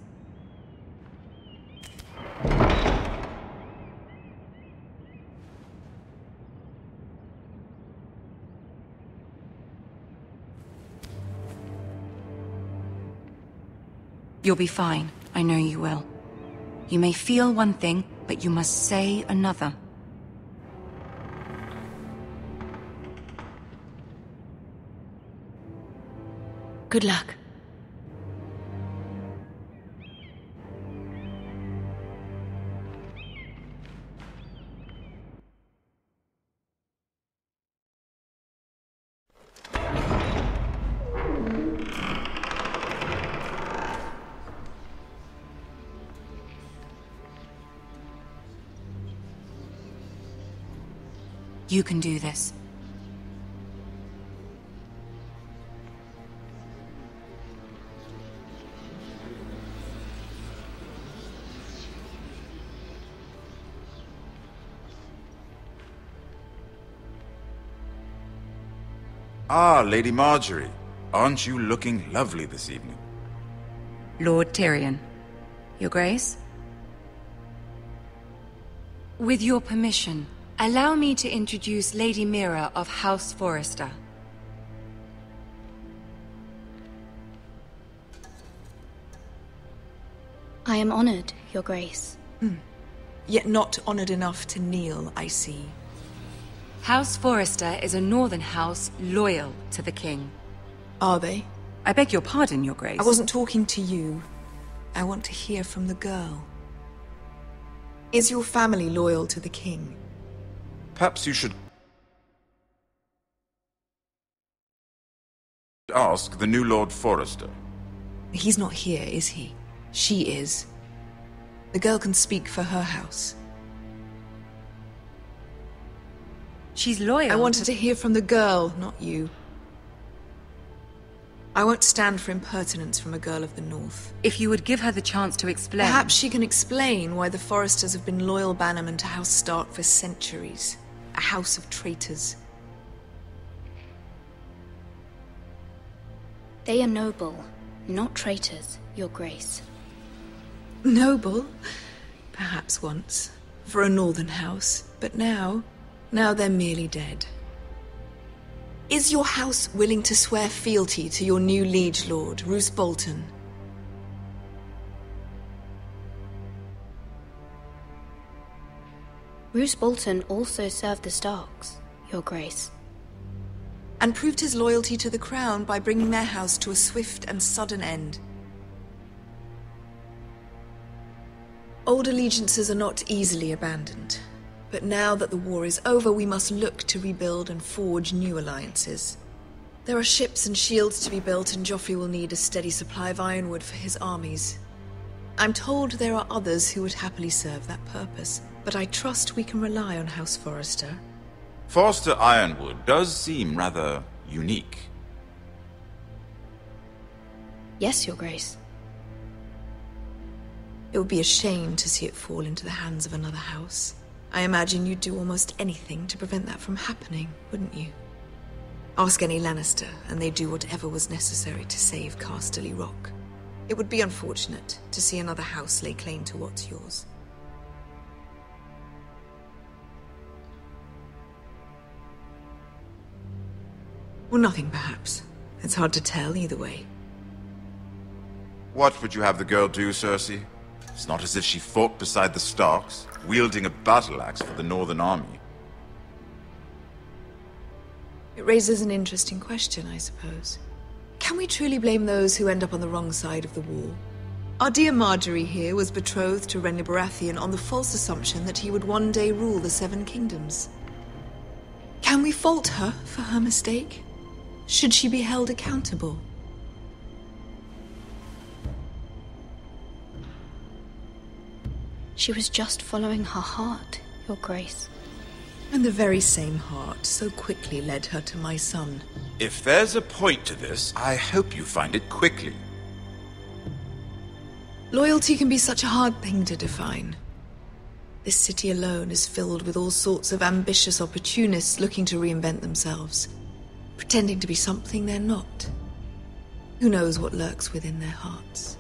Speaker 14: You'll be fine. I know you will. You may feel one thing, but you must say another. Good luck. You can do this.
Speaker 15: Ah, Lady Marjorie. Aren't you looking lovely this evening?
Speaker 14: Lord Tyrion. Your Grace? With your permission, allow me to introduce Lady Mira of House Forrester.
Speaker 12: I am honored, Your Grace.
Speaker 16: Yet not honored enough to kneel, I see.
Speaker 14: House Forrester is a northern house loyal to the king.
Speaker 16: Are they?
Speaker 14: I beg your pardon, Your Grace.
Speaker 16: I wasn't talking to you. I want to hear from the girl. Is your family loyal to the king?
Speaker 15: Perhaps you should ask the new Lord Forrester.
Speaker 16: He's not here, is he? She is. The girl can speak for her house.
Speaker 14: She's loyal.
Speaker 16: I wanted to hear from the girl, not you. I won't stand for impertinence from a girl of the North.
Speaker 14: If you would give her the chance to explain...
Speaker 16: Perhaps she can explain why the Forresters have been loyal bannermen to House Stark for centuries. A house of traitors.
Speaker 12: They are noble, not traitors, Your Grace.
Speaker 16: Noble? Perhaps once. For a northern house. But now they're merely dead. Is your house willing to swear fealty to your new liege lord, Roose Bolton?
Speaker 12: Roose Bolton also served the Starks, Your Grace.
Speaker 16: and proved his loyalty to the crown by bringing their house to a swift and sudden end. Old allegiances are not easily abandoned, but now that the war is over, we must look to rebuild and forge new alliances. There are ships and shields to be built, and Joffrey will need a steady supply of ironwood for his armies. I'm told there are others who would happily serve that purpose, but I trust we can rely on House Forrester.
Speaker 15: Forrester Ironwood does seem rather unique.
Speaker 9: Yes, Your Grace.
Speaker 16: It would be a shame to see it fall into the hands of another house. I imagine you'd do almost anything to prevent that from happening, wouldn't you? Ask any Lannister, and they'd do whatever was necessary to save Casterly Rock. It would be unfortunate to see another house lay claim to what's yours. Or nothing, perhaps. It's hard to tell either way.
Speaker 15: What would you have the girl do, Cersei? It's not as if she fought beside the Starks, wielding a battle axe for the Northern Army.
Speaker 16: It raises an interesting question, I suppose. Can we truly blame those who end up on the wrong side of the wall? Our dear Marjorie here was betrothed to Renly Baratheon on the false assumption that he would one day rule the Seven Kingdoms. Can we fault her for her mistake? Should she be held accountable?
Speaker 9: She was just following her heart, Your Grace.
Speaker 16: And the very same heart so quickly led her to my son.
Speaker 15: If there's a point to this, I hope you find it quickly.
Speaker 16: Loyalty can be such a hard thing to define. This city alone is filled with all sorts of ambitious opportunists looking to reinvent themselves, pretending to be something they're not. Who knows what lurks within their hearts?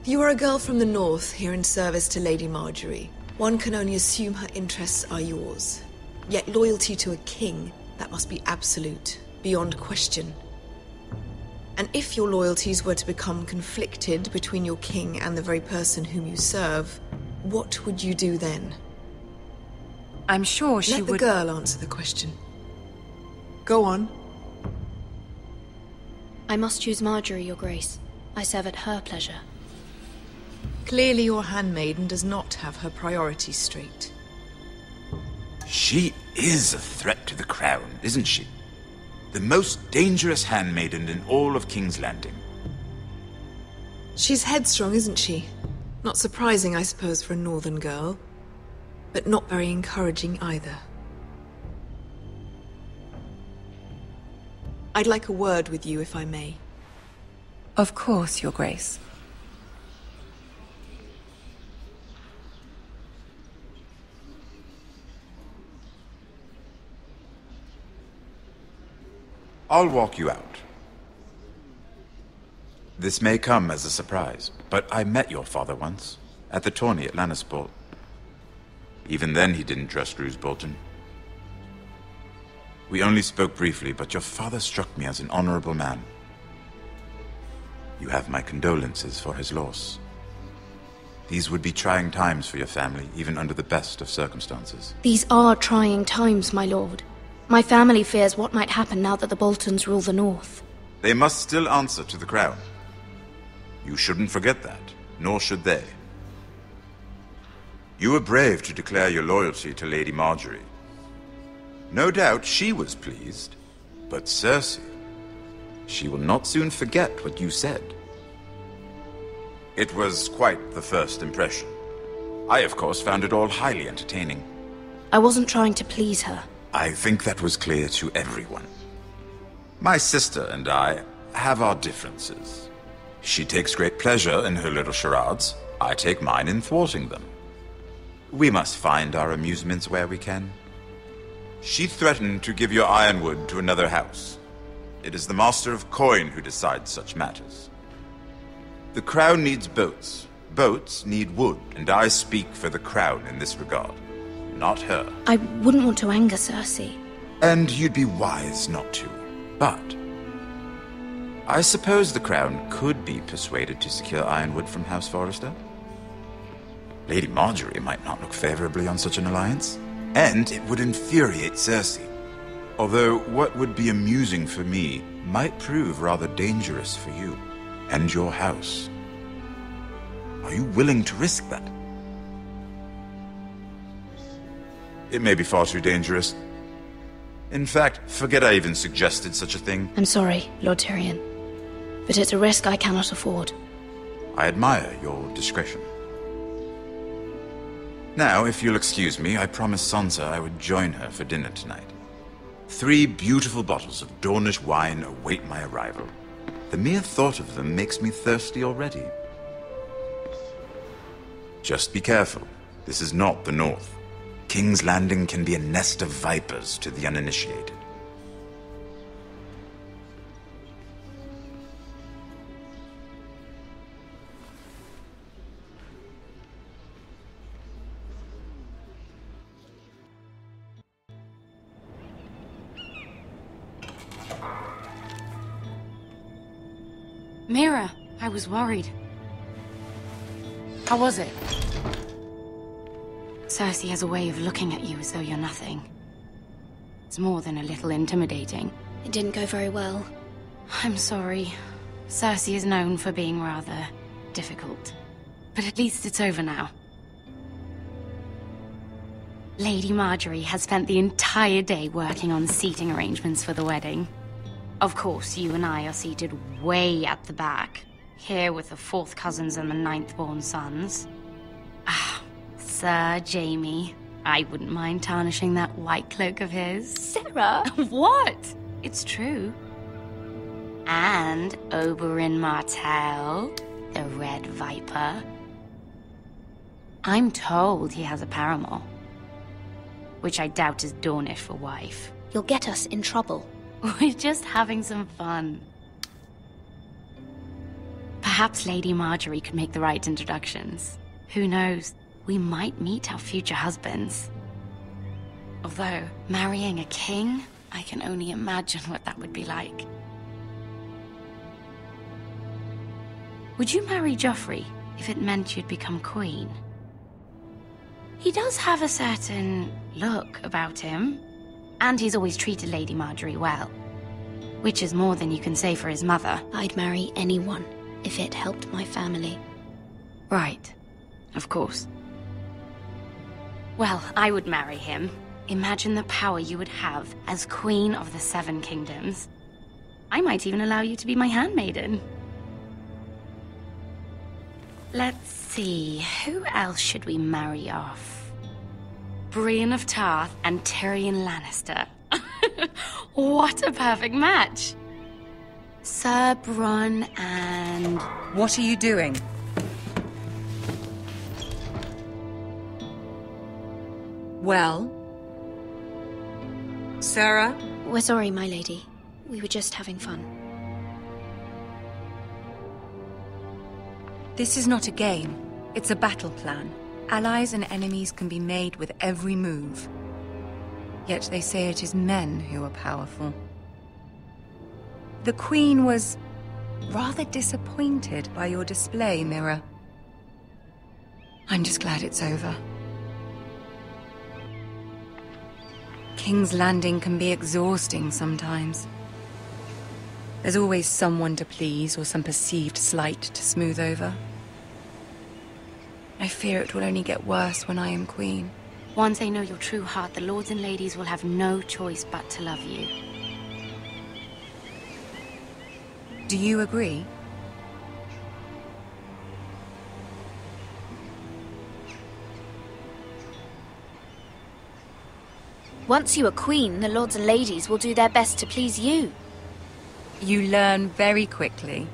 Speaker 16: You are a girl from the north here in service to Lady Marjorie. One can only assume her interests are yours. Yet loyalty to a king, that must be absolute, beyond question. And if your loyalties were to become conflicted between your king and the very person whom you serve, what would you do then?
Speaker 14: I'm sure she would...
Speaker 16: Let the girl answer the question. Go on.
Speaker 9: I must choose Marjorie, Your Grace. I serve at her pleasure.
Speaker 16: Clearly your handmaiden does not have her priorities straight.
Speaker 15: She is a threat to the crown, isn't she? The most dangerous handmaiden in all of King's Landing.
Speaker 16: She's headstrong, isn't she? Not surprising, I suppose, for a northern girl. But not very encouraging either. I'd like a word with you, if I may.
Speaker 14: Of course, Your Grace.
Speaker 15: I'll walk you out. This may come as a surprise, but I met your father once, at the tourney at Lannisport. Even then he didn't trust Roose Bolton. We only spoke briefly, but your father struck me as an honorable man. You have my condolences for his loss. These would be trying times for your family, even under the best of circumstances.
Speaker 9: These are trying times, my lord. My family fears what might happen now that the Boltons rule the North.
Speaker 15: They must still answer to the crown. You shouldn't forget that, nor should they. You were brave to declare your loyalty to Lady Marjorie. No doubt she was pleased, but Cersei, she will not soon forget what you said. It was quite the first impression. I, of course, found it all highly entertaining.
Speaker 9: I wasn't trying to please her.
Speaker 15: I think that was clear to everyone. My sister and I have our differences. She takes great pleasure in her little charades. I take mine in thwarting them. We must find our amusements where we can. She threatened to give your ironwood to another house. It is the Master of Coin who decides such matters. The crown needs boats. Boats need wood, and I speak for the crown in this regard. Not her.
Speaker 9: I wouldn't want to anger Cersei.
Speaker 15: And you'd be wise not to. But I suppose the crown could be persuaded to secure ironwood from House Forrester. Lady Marjorie might not look favorably on such an alliance, and it would infuriate Cersei. Although what would be amusing for me might prove rather dangerous for you and your house. Are you willing to risk that? It may be far too dangerous. In fact, forget I even suggested such a thing.
Speaker 12: I'm sorry, Lord Tyrion, but it's a risk I cannot afford.
Speaker 15: I admire your discretion. Now, if you'll excuse me, I promised Sansa I would join her for dinner tonight. 3 beautiful bottles of Dornish wine await my arrival. The mere thought of them makes me thirsty already. Just be careful. This is not the North. King's Landing can be a nest of vipers to the uninitiated.
Speaker 14: Mira, I was worried. How was it? Cersei has a way of looking at you as though you're nothing. It's more than a little intimidating.
Speaker 12: It didn't go very well.
Speaker 14: I'm sorry. Cersei is known for being rather difficult. But at least it's over now. Lady Margaery has spent the entire day working on seating arrangements for the wedding. Of course, you and I are seated way at the back, here with the 4th cousins and the 9th-born sons. Ah, Sir Jaime. I wouldn't mind tarnishing that white cloak of his.
Speaker 12: Sarah!
Speaker 14: What? It's true. And Oberyn Martell, the Red Viper. I'm told he has a paramour, which I doubt is Dornish for wife.
Speaker 12: You'll get us in trouble.
Speaker 14: We're just having some fun. Perhaps Lady Margaery could make the right introductions. Who knows? We might meet our future husbands. Although, marrying a king, I can only imagine what that would be like. Would you marry Joffrey if it meant you'd become queen? He does have a certain look about him. And he's always treated Lady Margaery well. Which is more than you can say for his mother.
Speaker 12: I'd marry anyone if it helped my family.
Speaker 14: Right. Of course. Well, I would marry him. Imagine the power you would have as Queen of the 7 Kingdoms. I might even allow you to be my handmaiden. Let's see, who else should we marry off? Brienne of Tarth and Tyrion Lannister. What a perfect match! Sir Bronn and...
Speaker 16: What are you doing? Well? Sarah?
Speaker 12: We're sorry, my lady. We were just having fun.
Speaker 14: This is not a game. It's a battle plan. Allies and enemies can be made with every move. Yet they say it is men who are powerful. The Queen was rather disappointed by your display, Mira. I'm just glad it's over. King's Landing can be exhausting sometimes. There's always someone to please or some perceived slight to smooth over. I fear it will only get worse when I am queen. Once they know your true heart, the lords and ladies will have no choice but to love you. Do you agree?
Speaker 12: Once you are queen, the lords and ladies will do their best to please you.
Speaker 14: You learn very quickly.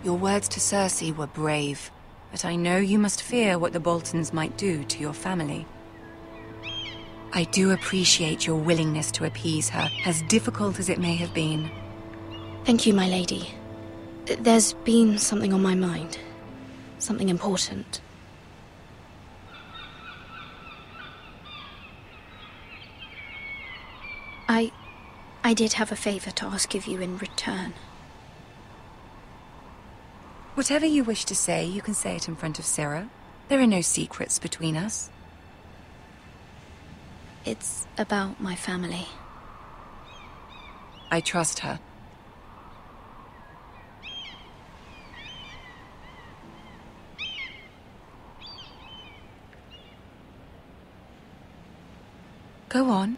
Speaker 14: Your words to Cersei were brave, but I know you must fear what the Boltons might do to your family. I do appreciate your willingness to appease her, as difficult as it may have been.
Speaker 12: Thank you, my lady. There's been something on my mind. Something important. I did have a favor to ask of you in return.
Speaker 14: Whatever you wish to say, you can say it in front of Sarah. There are no secrets between us.
Speaker 12: It's about my family.
Speaker 14: I trust her. Go on.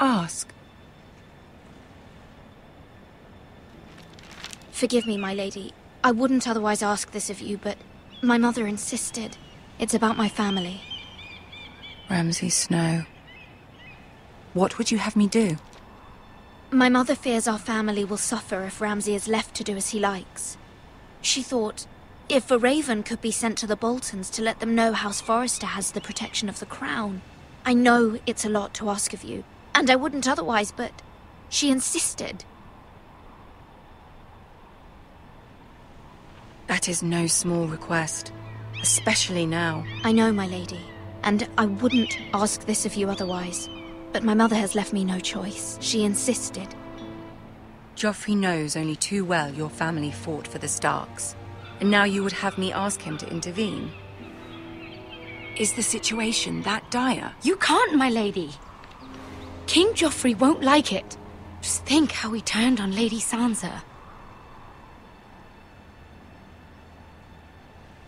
Speaker 14: Ask.
Speaker 12: Forgive me, my lady. I wouldn't otherwise ask this of you, but my mother insisted. It's about my family.
Speaker 14: Ramsay Snow. What would you have me do?
Speaker 12: My mother fears our family will suffer if Ramsay is left to do as he likes. She thought, if a raven could be sent to the Boltons to let them know House Forrester has the protection of the crown. I know it's a lot to ask of you, and I wouldn't otherwise, but she insisted.
Speaker 14: That is no small request, especially now.
Speaker 12: I know, my lady, and I wouldn't ask this of you otherwise. But my mother has left me no choice. She insisted.
Speaker 14: Joffrey knows only too well your family fought for the Starks, and now you would have me ask him to intervene. Is the situation that dire?
Speaker 12: You can't, my lady. King Joffrey won't like it. Just think how he turned on Lady Sansa.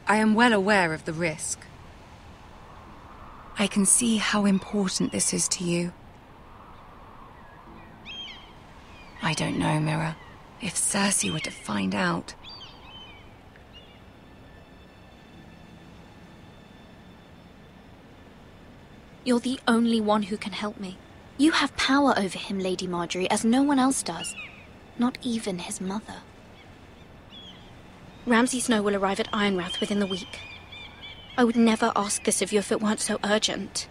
Speaker 14: I am well aware of the risk. I can see how important this is to you. I don't know, Mira. If Cersei were to find out...
Speaker 12: You're the only one who can help me. You have power over him, Lady Margaery, as no one else does. Not even his mother. Ramsay Snow will arrive at Ironrath within the week. I would never ask this of you if it weren't so urgent.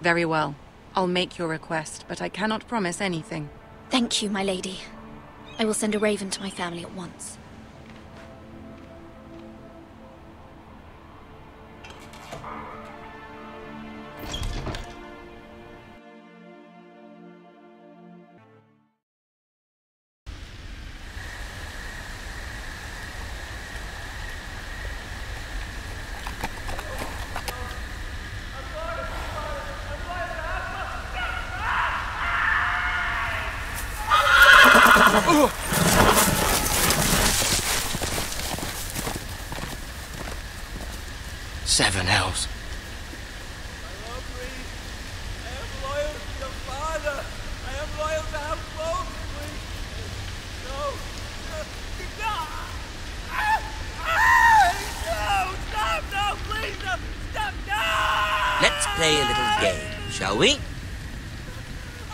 Speaker 14: Very well. I'll make your request, but I cannot promise anything.
Speaker 12: Thank you, my lady. I will send a raven to my family at once.
Speaker 11: Seven hells.
Speaker 17: Let's play a little game, shall we?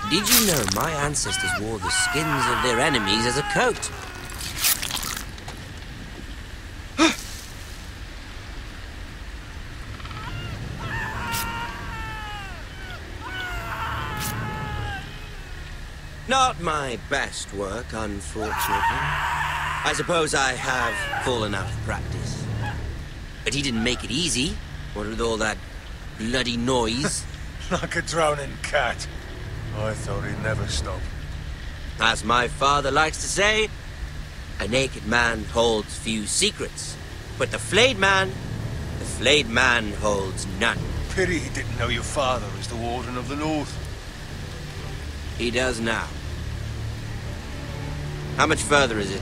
Speaker 17: Did you know my ancestors wore the skins of their enemies as a coat? Not my best work, unfortunately. I suppose I have fallen out of practice. But he didn't make it easy, what with all that bloody noise.
Speaker 5: Like a drowning cat. I thought he'd never stop.
Speaker 17: As my father likes to say, a naked man holds few secrets. But the flayed man holds none.
Speaker 5: Pity he didn't know your father is the Warden of the North.
Speaker 17: He does now. How much further is it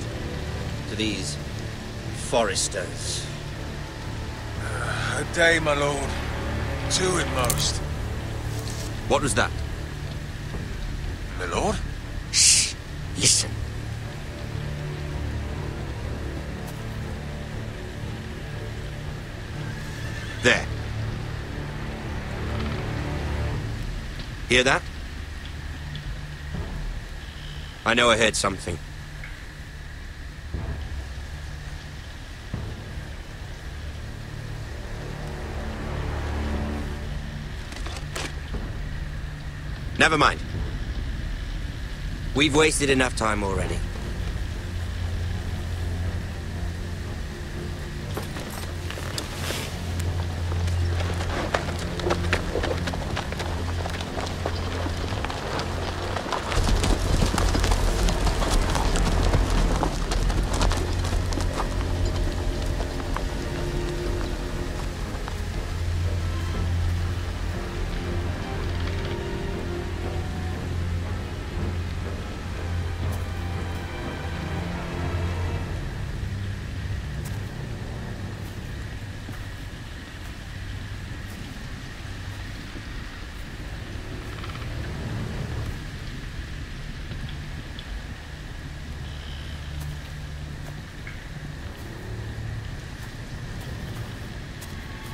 Speaker 17: to these Forresters?
Speaker 5: A day, my lord. 2 at most.
Speaker 17: What was that?
Speaker 5: My lord?
Speaker 17: Shh! Listen. There. Hear that? I know I heard something. Never mind. We've wasted enough time already.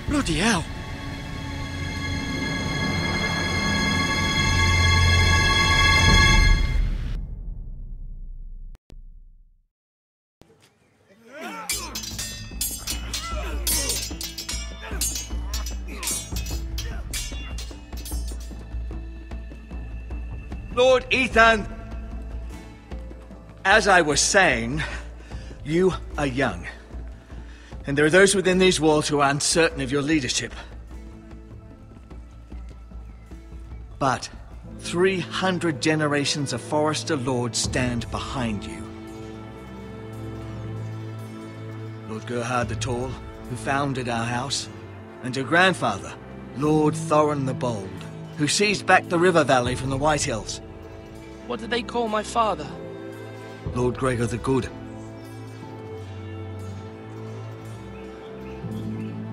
Speaker 4: Bloody hell!
Speaker 6: Lord Ethan! As I was saying, you are young. And there are those within these walls who are uncertain of your leadership. But 300 generations of Forrester lords stand behind you. Lord Gerhard the Tall, who founded our house, and your grandfather, Lord Thorin the Bold, who seized back the river valley from the White Hills.
Speaker 7: What did they call my father?
Speaker 6: Lord Gregor the Good.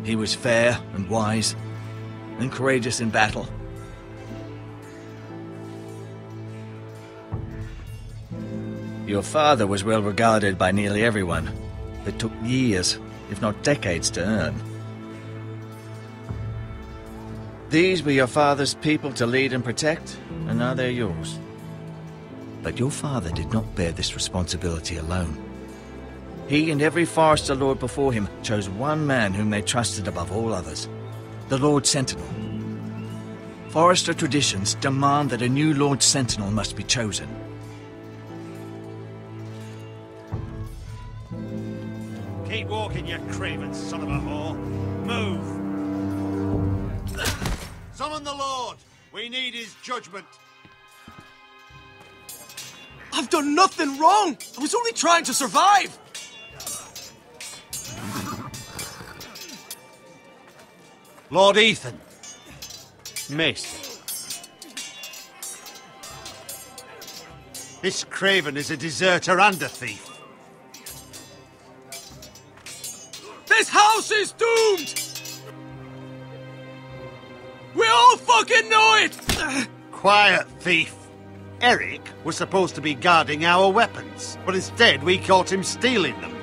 Speaker 6: He was fair and wise, and courageous in battle. Your father was well regarded by nearly everyone, but took years, if not decades, to earn. These were your father's people to lead and protect, and now they're yours. But your father did not bear this responsibility alone. He and every Forrester Lord before him chose one man whom they trusted above all others, the Lord Sentinel. Forrester traditions demand that a new Lord Sentinel must be chosen.
Speaker 1: Keep walking, you craven son of a whore. Move! Summon the Lord! We need his judgment.
Speaker 4: I've done nothing wrong! I was only trying to survive!
Speaker 1: Lord Ethan. Maester. This craven is a deserter and a thief.
Speaker 4: This house is doomed! We all fucking know it!
Speaker 1: Quiet, thief. Eric was supposed to be guarding our weapons, but instead we caught him stealing them.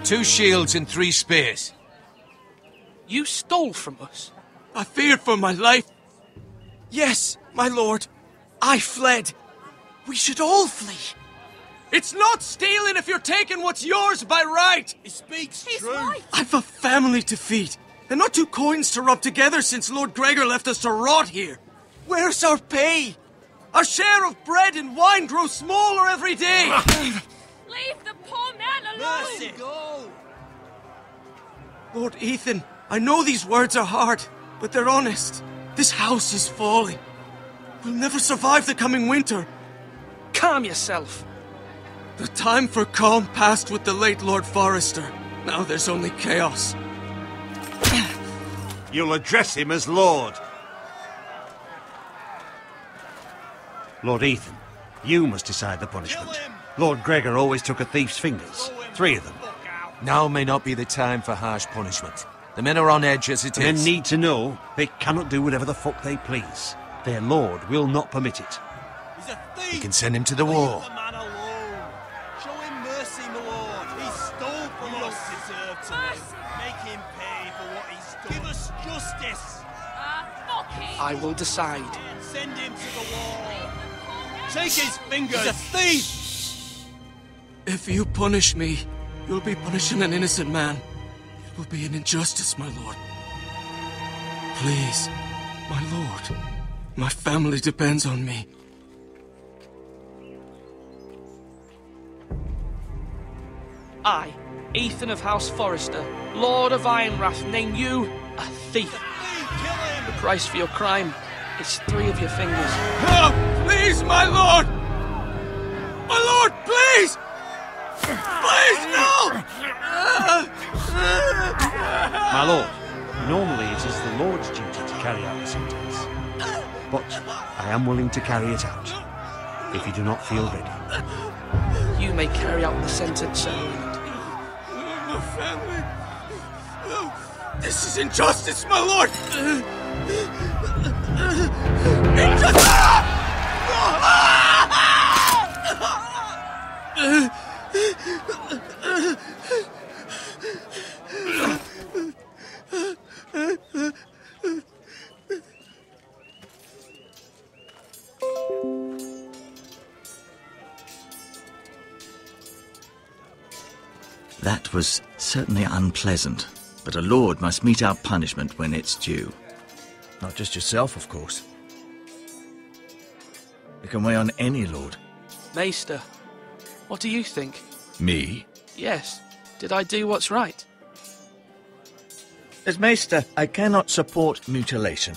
Speaker 5: 2 shields and 3 spears.
Speaker 7: You stole from us?
Speaker 4: I feared for my life. Yes, my lord. I fled. We should all flee. It's not stealing if you're taking what's yours by right.
Speaker 1: He speaks
Speaker 4: true. I've a family to feed, and not 2 coins to rub together since Lord Gregor left us to rot here. Where's our pay? Our share of bread and wine grows smaller every day.
Speaker 18: Leave the poor man alone!
Speaker 1: Mercy, go!
Speaker 4: Lord Ethan, I know these words are hard, but they're honest. This house is falling. We'll never survive the coming winter.
Speaker 7: Calm yourself.
Speaker 4: The time for calm passed with the late Lord Forrester. Now there's only chaos.
Speaker 1: You'll address him as Lord. Lord Ethan, you must decide the punishment. Lord Gregor always took a thief's fingers. 3 of them.
Speaker 5: Now may not be the time for harsh punishment. The men are on edge as it is.
Speaker 1: The men need to know they cannot do whatever the fuck they please. Their lord will not permit it.
Speaker 3: He's a thief!
Speaker 5: You can send him to the war.
Speaker 3: Leave the man alone. Show him mercy, my lord. He stole from us. You don't deserve to live. Make him pay for what he's done. Give us justice.
Speaker 18: Fuck him!
Speaker 7: I will decide.
Speaker 3: Send him to the wall. Take his fingers. He's a thief!
Speaker 4: If you punish me, you'll be punishing an innocent man. It will be an injustice, my lord. Please, my lord. My family depends on me.
Speaker 7: I, Ethan of House Forrester, Lord of Ironrath, name you a thief. The price for your crime is 3 of your fingers.
Speaker 4: Help! Please, my lord! My lord, please! Please, no!
Speaker 1: My lord, normally it is the Lord's duty to carry out the sentence. But I am willing to carry it out, if you do not feel ready.
Speaker 7: You may carry out the sentence, Sir Roland.
Speaker 4: My family... This is injustice, my lord!
Speaker 8: That was certainly unpleasant, but a lord must mete out punishment when it's due. Not just yourself, of course. It can weigh on any lord.
Speaker 7: Maester, what do you think?
Speaker 5: Me?
Speaker 7: Yes. Did I do what's right?
Speaker 8: As Maester, I cannot support mutilation.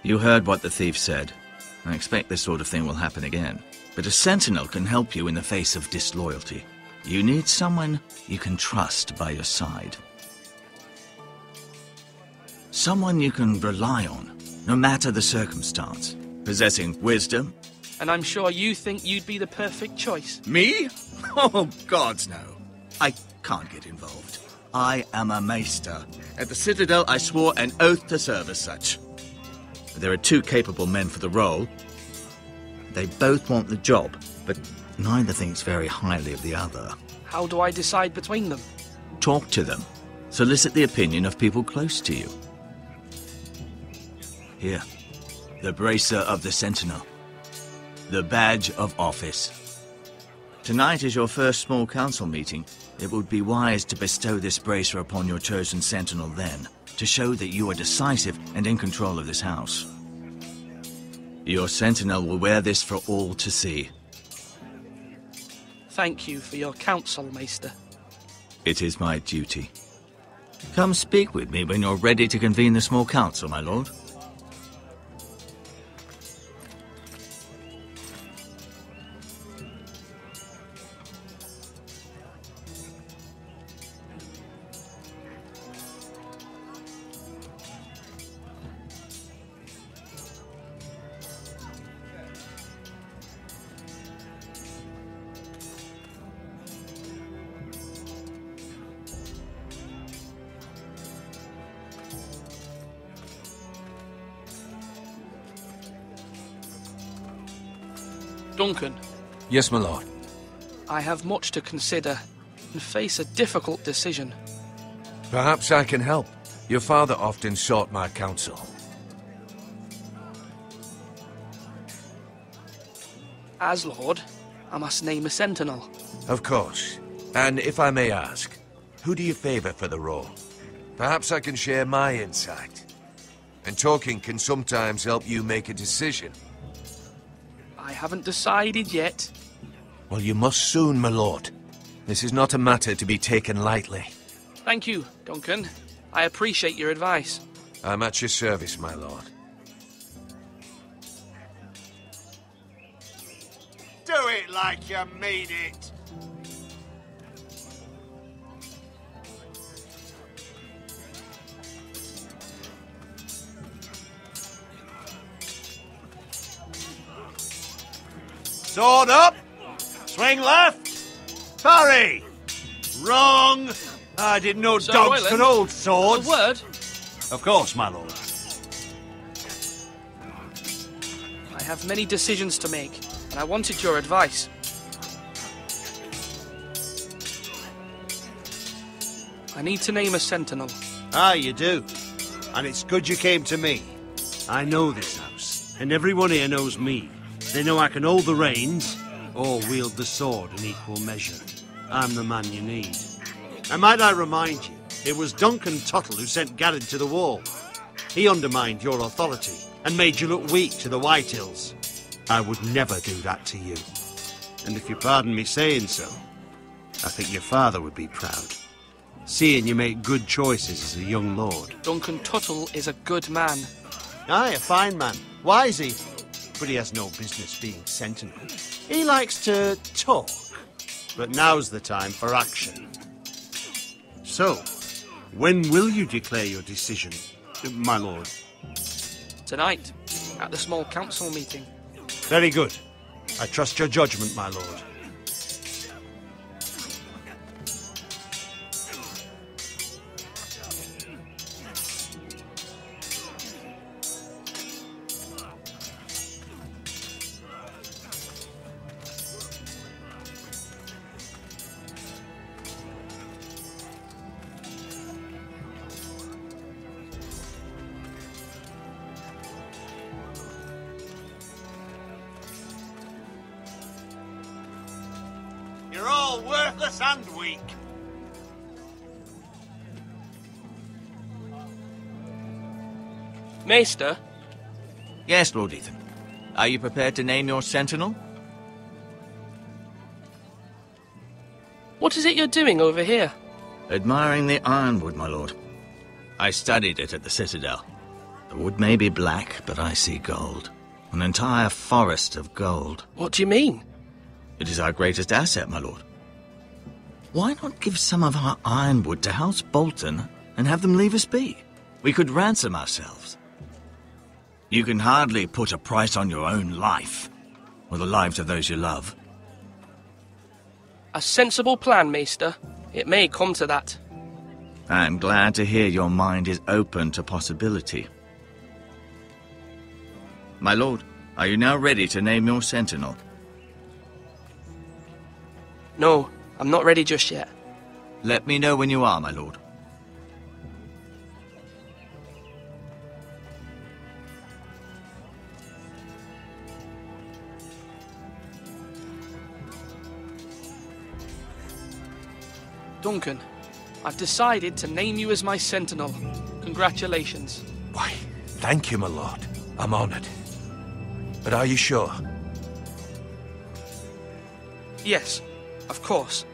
Speaker 8: You heard what the thief said. I expect this sort of thing will happen again. But a sentinel can help you in the face of disloyalty. You need someone you can trust by your side. Someone you can rely on, no matter the circumstance. Possessing wisdom.
Speaker 7: And I'm sure you think you'd be the perfect choice.
Speaker 8: Me? Oh, gods no. I can't get involved. I am a maester. At the Citadel, I swore an oath to serve as such. There are two capable men for the role. They both want the job, but neither thinks very highly of the other.
Speaker 7: How do I decide between them?
Speaker 8: Talk to them. Solicit the opinion of people close to you. Here, the bracer of the Sentinel. The badge of office. Tonight is your first small council meeting. It would be wise to bestow this bracer upon your chosen Sentinel then, to show that you are decisive and in control of this house. Your Sentinel will wear this for all to see.
Speaker 7: Thank you for your counsel, Maester.
Speaker 8: It is my duty. Come speak with me when you're ready to convene the small council, my lord.
Speaker 7: Duncan.
Speaker 5: Yes, my lord.
Speaker 7: I have much to consider and face a difficult decision.
Speaker 5: Perhaps I can help. Your father often sought my counsel.
Speaker 7: As Lord, I must name a sentinel.
Speaker 5: Of course. And if I may ask, who do you favor for the role? Perhaps I can share my insight. And talking can sometimes help you make a decision.
Speaker 7: I haven't decided yet.
Speaker 5: Well, you must soon, my lord. This is not a matter to be taken lightly.
Speaker 7: Thank you, Duncan. I appreciate your advice.
Speaker 5: I'm at your service, my lord.
Speaker 1: Do it like you mean it. Sword up! Swing left! Parry! Wrong! I didn't know
Speaker 7: Sir
Speaker 1: dogs
Speaker 7: Royland,
Speaker 1: could hold swords.
Speaker 7: A word?
Speaker 1: Of course, my lord.
Speaker 7: I have many decisions to make, and I wanted your advice. I need to name a sentinel.
Speaker 1: Ah, you do. And it's good you came to me. I know this house, and everyone here knows me. They know I can hold the reins, or wield the sword in equal measure. I'm the man you need. And might I remind you, it was Duncan Tuttle who sent Garrett to the wall. He undermined your authority, and made you look weak to the Whitehills. I would never do that to you. And if you pardon me saying so, I think your father would be proud. Seeing you make good choices as a young lord.
Speaker 7: Duncan Tuttle is a good man.
Speaker 1: Aye, a fine man. Wise he. But he has no business being sentinel. He likes to talk. But now's the time for action. So, when will you declare your decision, my lord?
Speaker 7: Tonight, at the small council meeting.
Speaker 1: Very good. I trust your judgment, my lord. You're all worthless and weak.
Speaker 7: Maester?
Speaker 8: Yes, Lord Ethan. Are you prepared to name your sentinel?
Speaker 7: What is it you're doing over here?
Speaker 8: Admiring the ironwood, my lord. I studied it at the Citadel. The wood may be black, but I see gold. An entire forest of gold.
Speaker 7: What do you mean?
Speaker 8: It is our greatest asset, my lord. Why not give some of our ironwood to House Bolton and have them leave us be? We could ransom ourselves. You can hardly put a price on your own life, or the lives of those you love.
Speaker 7: A sensible plan, Maester. It may come to that.
Speaker 8: I am glad to hear your mind is open to possibility. My lord, are you now ready to name your sentinel?
Speaker 7: No, I'm not ready just yet.
Speaker 8: Let me know when you are, my lord.
Speaker 7: Duncan, I've decided to name you as my sentinel. Congratulations.
Speaker 5: Why, thank you, my lord. I'm honored. But are you sure?
Speaker 7: Yes, of course.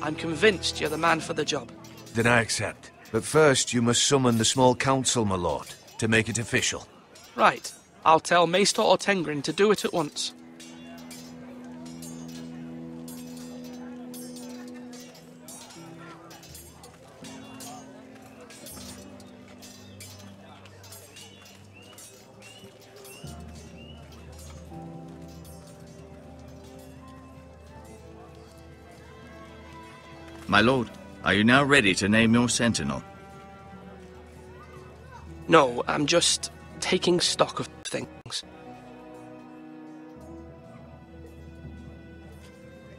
Speaker 7: I'm convinced you're the man for the job.
Speaker 5: Then I accept. But first, you must summon the small council, my lord, to make it official.
Speaker 7: Right. I'll tell Maester Ortengrin to do it at once.
Speaker 8: My lord, are you now ready to name your sentinel?
Speaker 7: No, I'm just taking stock of things.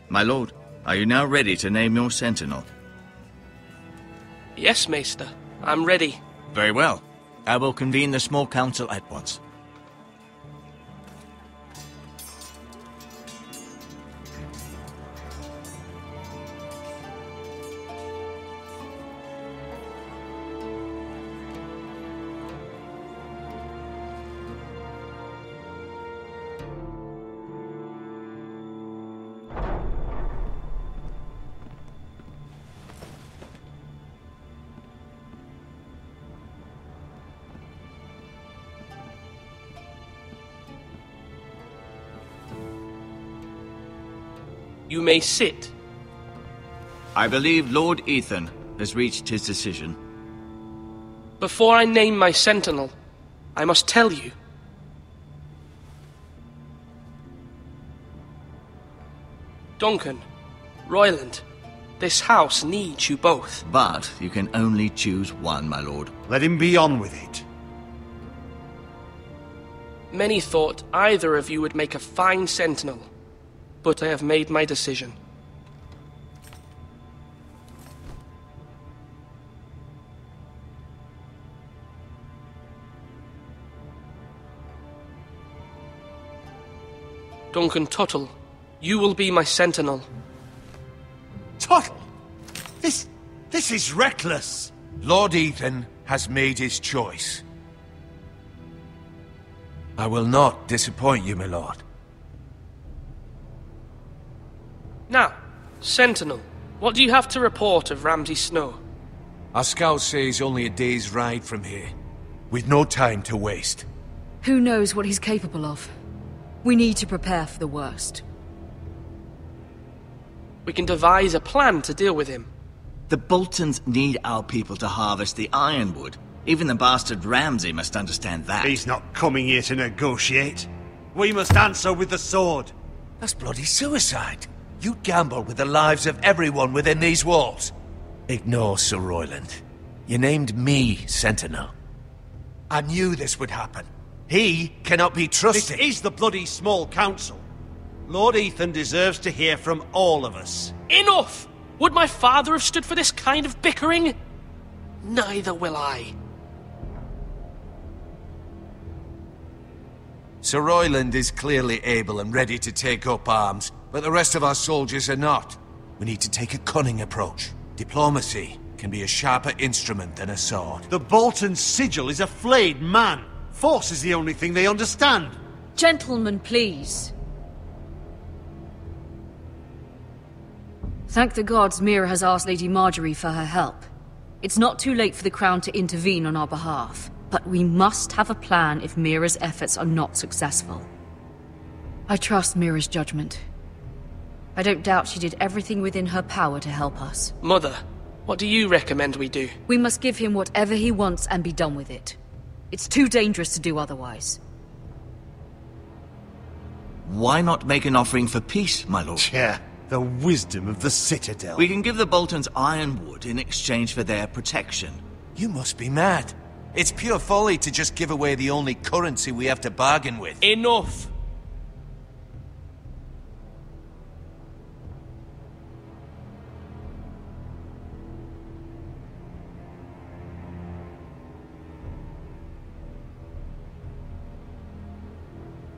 Speaker 8: My lord, are you now ready to name your sentinel?
Speaker 7: Yes, Maester. I'm ready.
Speaker 8: Very well. I will convene the small council at once.
Speaker 7: You may sit.
Speaker 8: I believe Lord Ethan has reached his decision.
Speaker 7: Before I name my sentinel, I must tell you. Duncan, Royland, this house needs you both.
Speaker 8: But you can only choose one, my lord.
Speaker 1: Let him be on with it.
Speaker 7: Many thought either of you would make a fine sentinel, but I have made my decision. Duncan Tuttle, you will be my sentinel.
Speaker 1: Tuttle! This is reckless!
Speaker 5: Lord Ethan has made his choice. I will not disappoint you, my lord.
Speaker 7: Now, Sentinel, what do you have to report of Ramsay Snow?
Speaker 5: Our scouts say he's only a day's ride from here, with no time to waste.
Speaker 9: Who knows what he's capable of? We need to prepare for the worst.
Speaker 7: We can devise a plan to deal with him.
Speaker 8: The Boltons need our people to harvest the ironwood. Even the bastard Ramsay must understand that.
Speaker 1: He's not coming here to negotiate. We must answer with the sword.
Speaker 5: That's bloody suicide. You'd gamble with the lives of everyone within these walls. Ignore Sir Royland. You named me Sentinel. I knew this would happen. He cannot be trusted.
Speaker 1: This is the bloody small council. Lord Ethan deserves to hear from all of us.
Speaker 7: Enough! Would my father have stood for this kind of bickering? Neither will I.
Speaker 5: Sir Royland is clearly able and ready to take up arms, but the rest of our soldiers are not. We need to take a cunning approach. Diplomacy can be a sharper instrument than a sword.
Speaker 1: The Bolton sigil is a flayed man. Force is the only thing they understand.
Speaker 9: Gentlemen, please. Thank the gods Mira has asked Lady Marjorie for her help. It's not too late for the Crown to intervene on our behalf, but we must have a plan if Mira's efforts are not successful. I trust Mira's judgment. I don't doubt she did everything within her power to help us.
Speaker 7: Mother, what do you recommend we do?
Speaker 9: We must give him whatever he wants and be done with it. It's too dangerous to do otherwise.
Speaker 6: Why not make an offering for peace, my lord?
Speaker 1: Yeah, the wisdom of the Citadel.
Speaker 6: We can give the Boltons ironwood in exchange for their protection.
Speaker 5: You must be mad. It's pure folly to just give away the only currency we have to bargain with.
Speaker 7: Enough!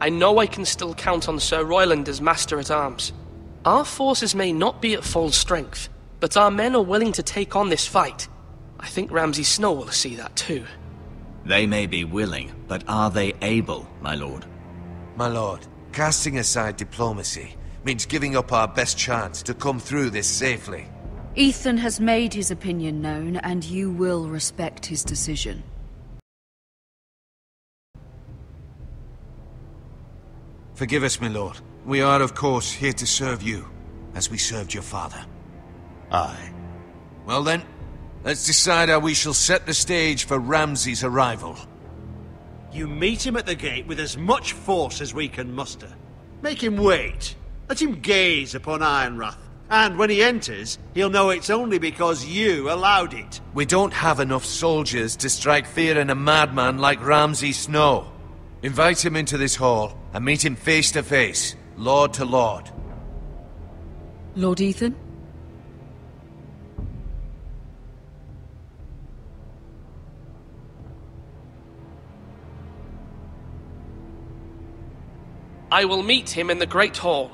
Speaker 7: I know I can still count on Sir Royland as Master-at-Arms. Our forces may not be at full strength, but our men are willing to take on this fight. I think Ramsay Snow will see that too.
Speaker 6: They may be willing, but are they able, my lord?
Speaker 5: My lord, casting aside diplomacy means giving up our best chance to come through this safely.
Speaker 9: Ethan has made his opinion known, and you will respect his decision.
Speaker 5: Forgive us, my lord. We are, of course, here to serve you, as we served your father.
Speaker 1: Aye.
Speaker 5: Well then, let's decide how we shall set the stage for Ramsay's arrival.
Speaker 1: You meet him at the gate with as much force as we can muster. Make him wait. Let him gaze upon Ironrath. And when he enters, he'll know it's only because you allowed it.
Speaker 5: We don't have enough soldiers to strike fear in a madman like Ramsay Snow. Invite him into this hall and meet him face to face, lord to lord.
Speaker 9: Lord Ethan?
Speaker 7: I will meet him in the Great Hall.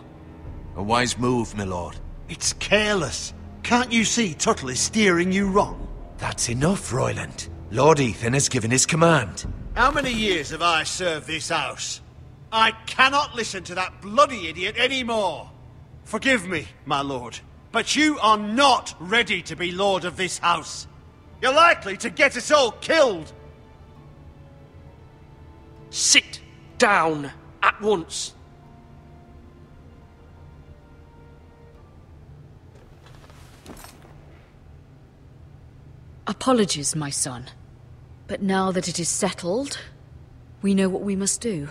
Speaker 5: A wise move, my lord.
Speaker 1: It's careless. Can't you see Tuttle is steering you wrong?
Speaker 5: That's enough, Royland. Lord Ethan has given his command.
Speaker 1: How many years have I served this house? I cannot listen to that bloody idiot anymore. Forgive me, my lord, but you are not ready to be lord of this house. You're likely to get us all killed.
Speaker 7: Sit down at once.
Speaker 9: Apologies, my son. But now that it is settled, we know what we must do.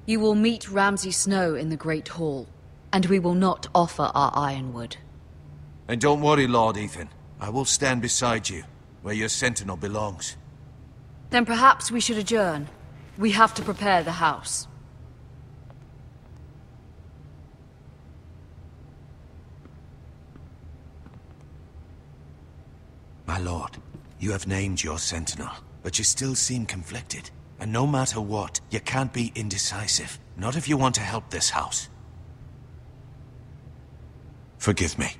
Speaker 9: You will meet Ramsay Snow in the Great Hall, and we will not offer our ironwood.
Speaker 5: And don't worry, Lord Ethan. I will stand beside you, where your sentinel belongs.
Speaker 9: Then perhaps we should adjourn. We have to prepare the house.
Speaker 5: My lord, you have named your sentinel, but you still seem conflicted. And no matter what, you can't be indecisive. Not if you want to help this house. Forgive me.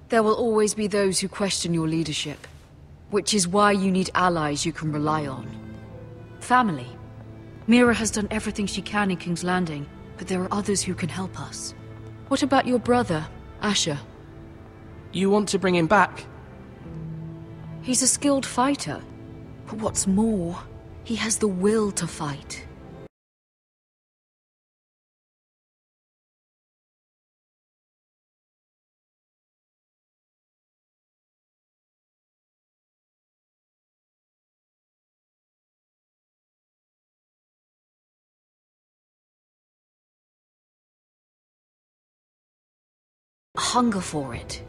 Speaker 9: There will always be those who question your leadership, which is why you need allies you can rely on. Family. Mira has done everything she can in King's Landing, but there are others who can help us. What about your brother, Asher?
Speaker 7: You want to bring him back?
Speaker 9: He's a skilled fighter, but what's more, he has the will to fight. Hunger for it.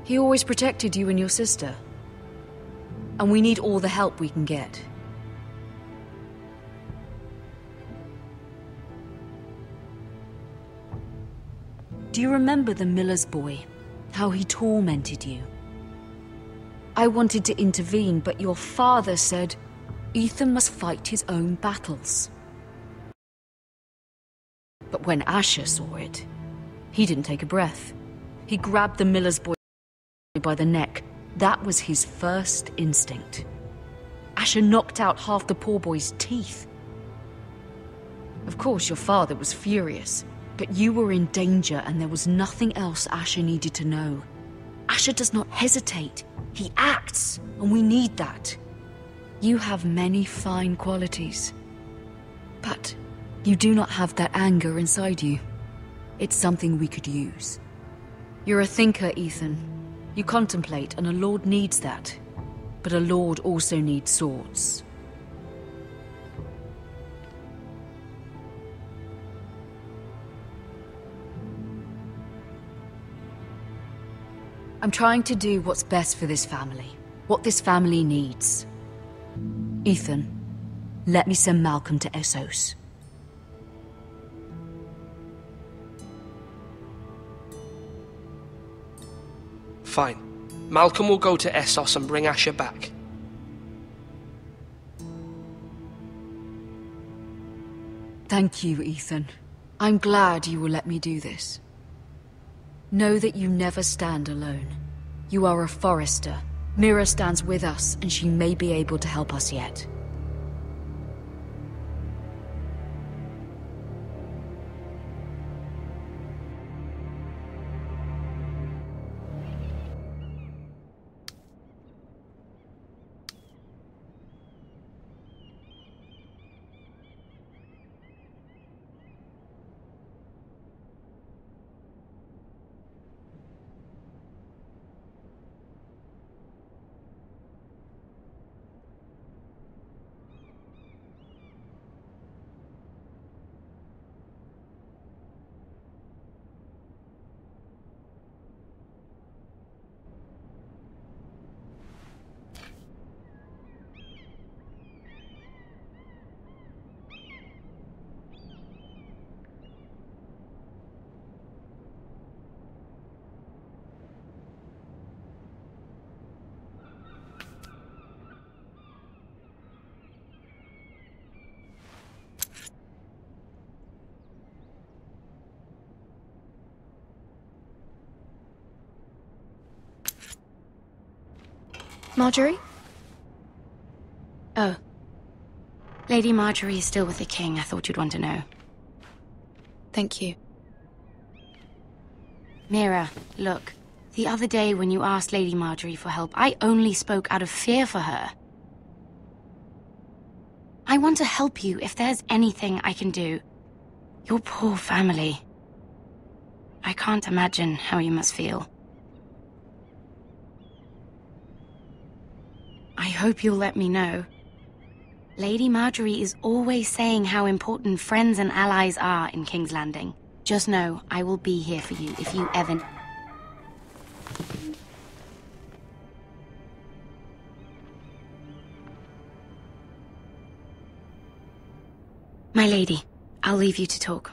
Speaker 9: He always protected you and your sister. And we need all the help we can get. Do you remember the miller's boy? How he tormented you? I wanted to intervene, but your father said Ethan must fight his own battles. But when Asher saw it, he didn't take a breath. He grabbed the miller's boy by the neck
Speaker 19: That was his first instinct. Asher knocked out half the poor boy's teeth. Of course, your father was furious, but you were in danger and there was nothing else Asher needed to know. Asher does not hesitate. He acts, and we need that. You have many fine qualities, but you do not have that anger inside you. It's something we could use. You're a thinker, Ethan. You contemplate, and a lord needs that. But a lord also needs swords. I'm trying to do what's best for this family. What this family needs. Ethan, let me send Malcolm to Essos.
Speaker 7: Fine. Malcolm will go to Essos and bring Asher back.
Speaker 19: Thank you, Ethan. I'm glad you will let me do this. Know that you never stand alone. You are a Forrester. Mira stands with us, and she may be able to help us yet.
Speaker 12: Marjorie?
Speaker 14: Oh. Lady Marjorie is still with the king. I thought you'd want to know.
Speaker 12: Thank you.
Speaker 14: Mira, look. The other day when you asked Lady Marjorie for help, I only spoke out of fear for her. I want to help you if there's anything I can do. Your poor family. I can't imagine how you must feel. I hope you'll let me know. Lady Marjorie is always saying how important friends and allies are in King's Landing. Just know, I will be here for you if you ever... My lady, I'll leave you to talk.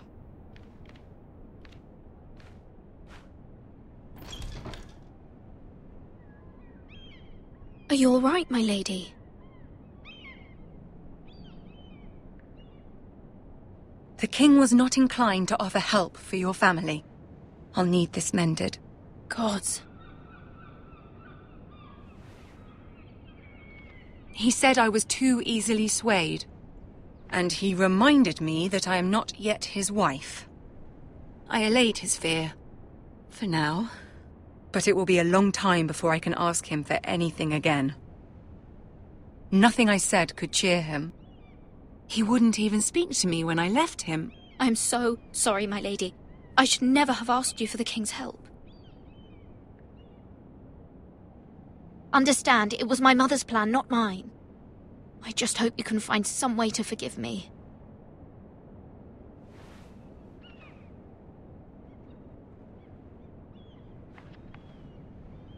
Speaker 12: Are you all right, my lady?
Speaker 14: The king was not inclined to offer help for your family. I'll need this mended.
Speaker 12: Gods.
Speaker 14: He said I was too easily swayed. And he reminded me that I am not yet his wife. I allayed his fear. For now. But it will be a long time before I can ask him for anything again. Nothing I said could cheer him. He wouldn't even speak to me when I left him.
Speaker 12: I'm so sorry, my lady. I should never have asked you for the king's help. Understand, it was my mother's plan, not mine. I just hope you can find some way to forgive me.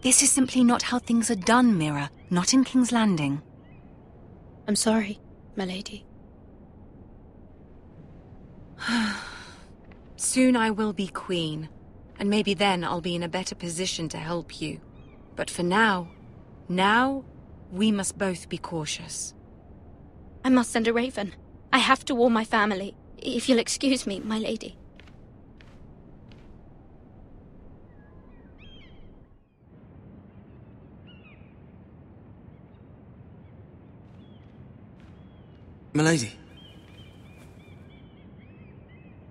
Speaker 14: This is simply not how things are done, Mira. Not in King's Landing.
Speaker 12: I'm sorry, my lady.
Speaker 14: Soon I will be queen, and maybe then I'll be in a better position to help you. But for now, we must both be cautious.
Speaker 12: I must send a raven. I have to warn my family. If you'll excuse me, my lady.
Speaker 7: Milady.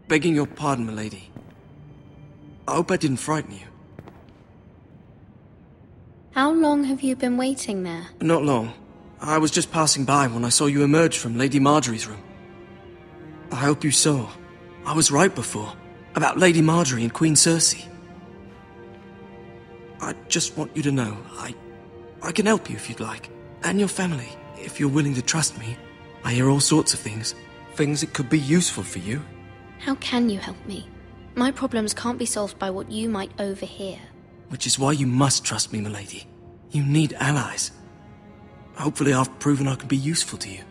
Speaker 7: Begging your pardon, milady. I hope I didn't frighten you.
Speaker 12: How long have you been waiting there?
Speaker 7: Not long. I was just passing by when I saw you emerge from Lady Marjorie's room. I hope you saw. I was right before. About Lady Marjorie and Queen Cersei. I just want you to know, I can help you if you'd like. And your family, if you're willing to trust me. I hear all sorts of things. Things that could be useful for you.
Speaker 12: How can you help me? My problems can't be solved by what you might overhear.
Speaker 7: Which is why you must trust me, milady. You need allies. Hopefully I've proven I can be useful to you.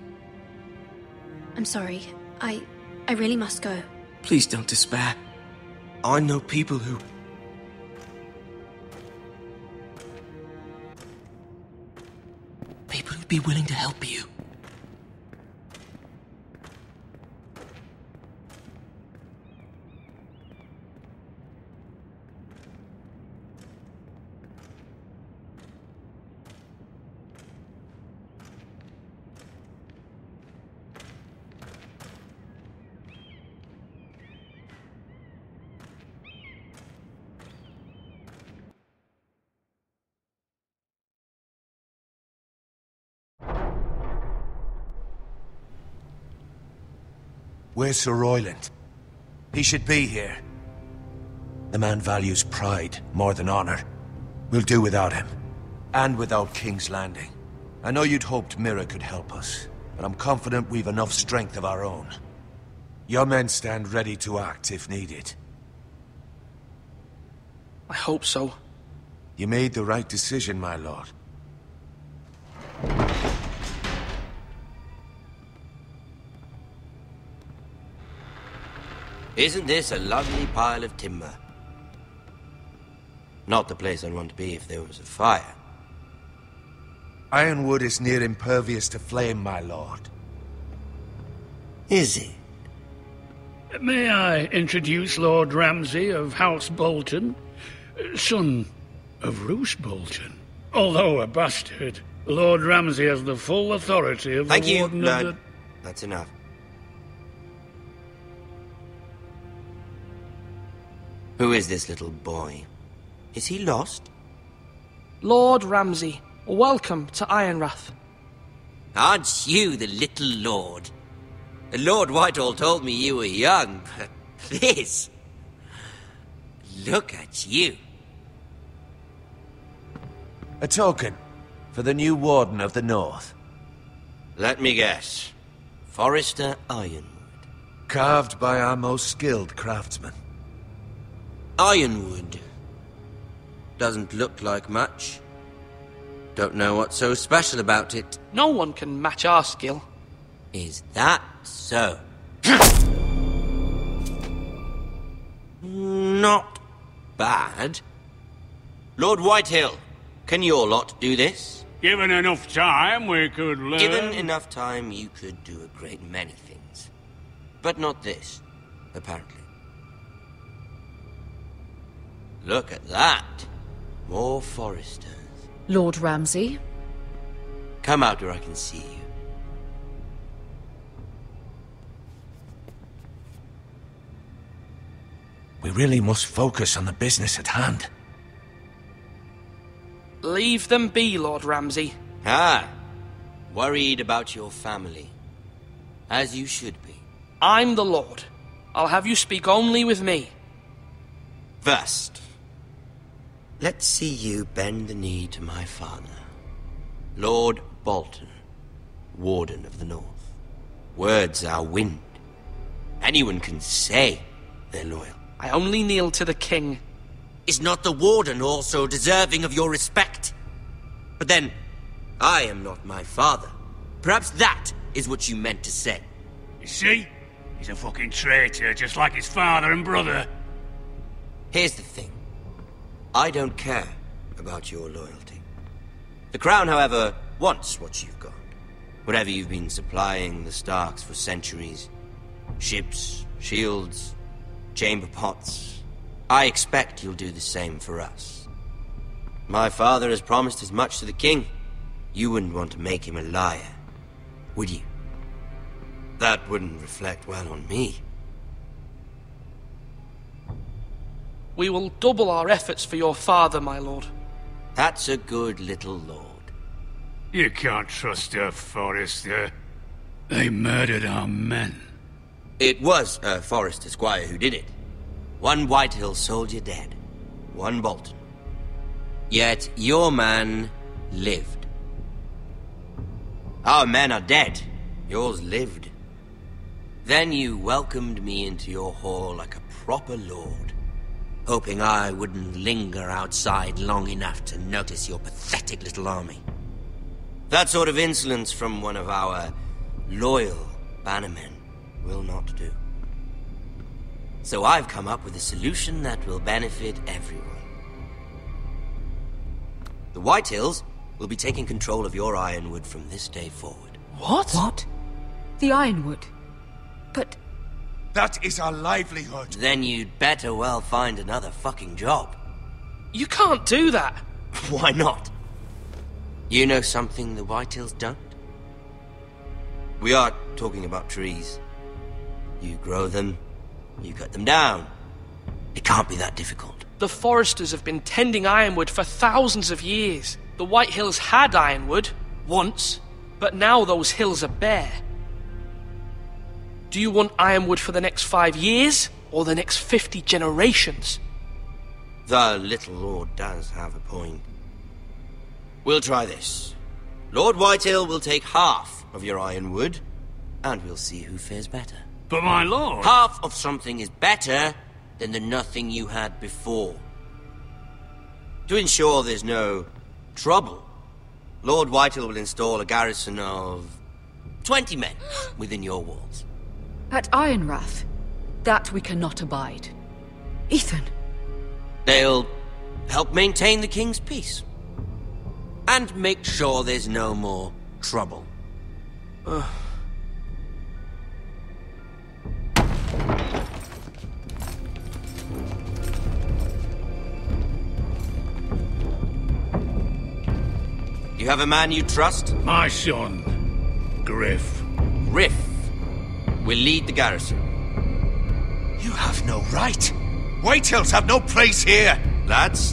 Speaker 12: I'm sorry. I really must go.
Speaker 7: Please don't despair. I know people who... People who'd be willing to help you.
Speaker 5: Where's Sir Royland? He should be here. The man values pride more than honor. We'll do without him. And without King's Landing. I know you'd hoped Mira could help us, but I'm confident we've enough strength of our own. Your men stand ready to act if needed.
Speaker 7: I hope so.
Speaker 5: You made the right decision, my lord.
Speaker 17: Isn't this a lovely pile of timber? Not the place I'd want to be if there was a fire.
Speaker 5: Ironwood is near impervious to flame, my lord.
Speaker 17: Is it?
Speaker 13: May I introduce Lord Ramsay of House Bolton, son of Roose Bolton. Although a bastard, Lord Ramsay has the full authority of
Speaker 17: Thank
Speaker 13: the
Speaker 17: you,
Speaker 13: Warden
Speaker 17: lad.
Speaker 13: of the...
Speaker 17: That's enough. Who is this little boy? Is he lost?
Speaker 7: Lord Ramsay, welcome to Ironrath.
Speaker 17: Aren't you the little lord? Lord Whitehall told me you were young, but this... Look at you.
Speaker 5: A token for the new Warden of the North.
Speaker 17: Let me guess. Forrester Ironwood.
Speaker 5: Carved by our most skilled craftsmen.
Speaker 17: Ironwood. Doesn't look like much. Don't know what's so special about it.
Speaker 7: No one can match our skill.
Speaker 17: Is that so? Not bad. Lord Whitehill, can your lot do this?
Speaker 13: Given enough time, we could learn...
Speaker 17: Given enough time, you could do a great many things. But not this, apparently. Look at that. More Forresters.
Speaker 19: Lord Ramsay?
Speaker 17: Come out where I can see you.
Speaker 5: We really must focus on the business at hand.
Speaker 7: Leave them be, Lord Ramsay.
Speaker 17: Ah, worried about your family. As you should be.
Speaker 7: I'm the Lord. I'll have you speak only with me.
Speaker 17: First, let's see you bend the knee to my father, Lord Bolton, Warden of the North. Words are wind. Anyone can say they're loyal.
Speaker 7: I only kneel to the king.
Speaker 17: Is not the Warden also deserving of your respect? But then, I am not my father. Perhaps that is what you meant to say.
Speaker 13: You see? He's a fucking traitor, just like his father and brother.
Speaker 17: Here's the thing. I don't care about your loyalty. The Crown, however, wants what you've got. Whatever you've been supplying the Starks for centuries. Ships, shields, chamber pots. I expect you'll do the same for us. My father has promised as much to the king. You wouldn't want to make him a liar, would you? That wouldn't reflect well on me.
Speaker 7: We will double our efforts for your father, my lord.
Speaker 17: That's a good little lord.
Speaker 13: You can't trust her, Forrester. They murdered our men.
Speaker 17: It was a Forrester squire who did it. One Whitehill soldier dead. One Bolton. Yet your man lived. Our men are dead. Yours lived. Then you welcomed me into your hall like a proper lord, hoping I wouldn't linger outside long enough to notice your pathetic little army. That sort of insolence from one of our loyal bannermen will not do. So I've come up with a solution that will benefit everyone. The Whitehills will be taking control of your Ironwood from this day forward.
Speaker 19: What? What? The Ironwood? But...
Speaker 5: That is our livelihood.
Speaker 17: Then you'd better well find another fucking job.
Speaker 7: You can't do that.
Speaker 17: Why not? You know something the Whitehills don't? We are talking about trees. You grow them, you cut them down. It can't be that difficult.
Speaker 7: The Foresters have been tending Ironwood for thousands of years. The Whitehills had Ironwood, once, but now those hills are bare. Do you want Ironwood for the next 5 years, or the next 50 generations?
Speaker 17: The little lord does have a point. We'll try this. Lord Whitehill will take half of your Ironwood, and we'll see who fares better.
Speaker 13: But my lord...
Speaker 17: Half of something is better than the nothing you had before. To ensure there's no trouble, Lord Whitehill will install a garrison of 20 men within your walls.
Speaker 19: At Ironrath? That we cannot abide. Ethan!
Speaker 17: They'll help maintain the king's peace. And make sure there's no more trouble. You have a man you trust?
Speaker 13: My son, Griff.
Speaker 17: Griff will lead the garrison.
Speaker 5: You have no right. Whitehills have no place here.
Speaker 17: Lads,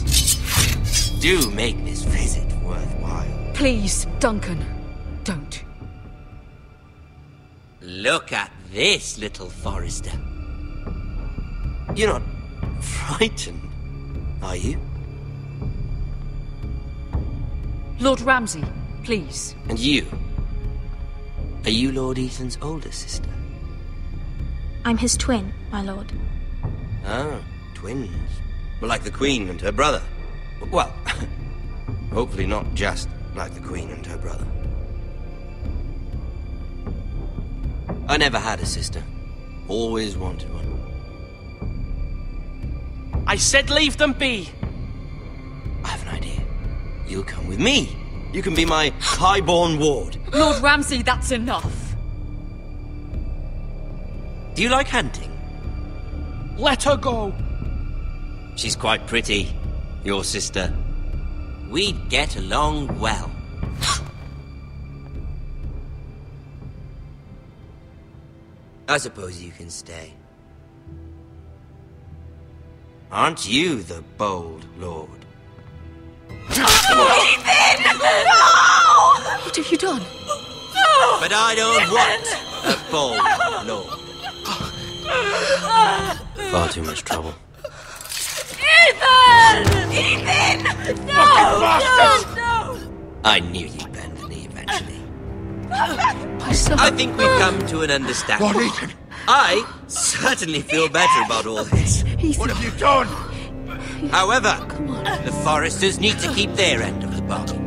Speaker 17: do make this visit worthwhile.
Speaker 19: Please, Duncan, don't.
Speaker 17: Look at this, little Forrester. You're not frightened, are you?
Speaker 19: Lord Ramsay, please.
Speaker 17: And you? Are you Lord Ethan's older sister?
Speaker 10: I'm his twin, my lord.
Speaker 17: Ah, twins. Well, like the Queen and her brother. Well, hopefully not just like the Queen and her brother. I never had a sister. Always wanted one.
Speaker 7: I said leave them be.
Speaker 17: I have an idea. You'll come with me. You can be my highborn ward.
Speaker 19: Lord Ramsay, that's enough.
Speaker 17: Do you like hunting?
Speaker 7: Let her go.
Speaker 17: She's quite pretty, your sister. We'd get along well. I suppose you can stay. Aren't you the bold lord?
Speaker 12: Ethan! No!
Speaker 19: What have you done?
Speaker 17: But I don't want a bold lord. Far too much trouble.
Speaker 12: Ethan! Ethan! No! No!
Speaker 17: I knew you'd bend the knee eventually.
Speaker 19: My son.
Speaker 17: I think we've come to an understanding.
Speaker 5: Lord Ethan!
Speaker 17: I certainly feel better about all this.
Speaker 5: What have you done?
Speaker 17: However, the Foresters need to keep their end of the bargain.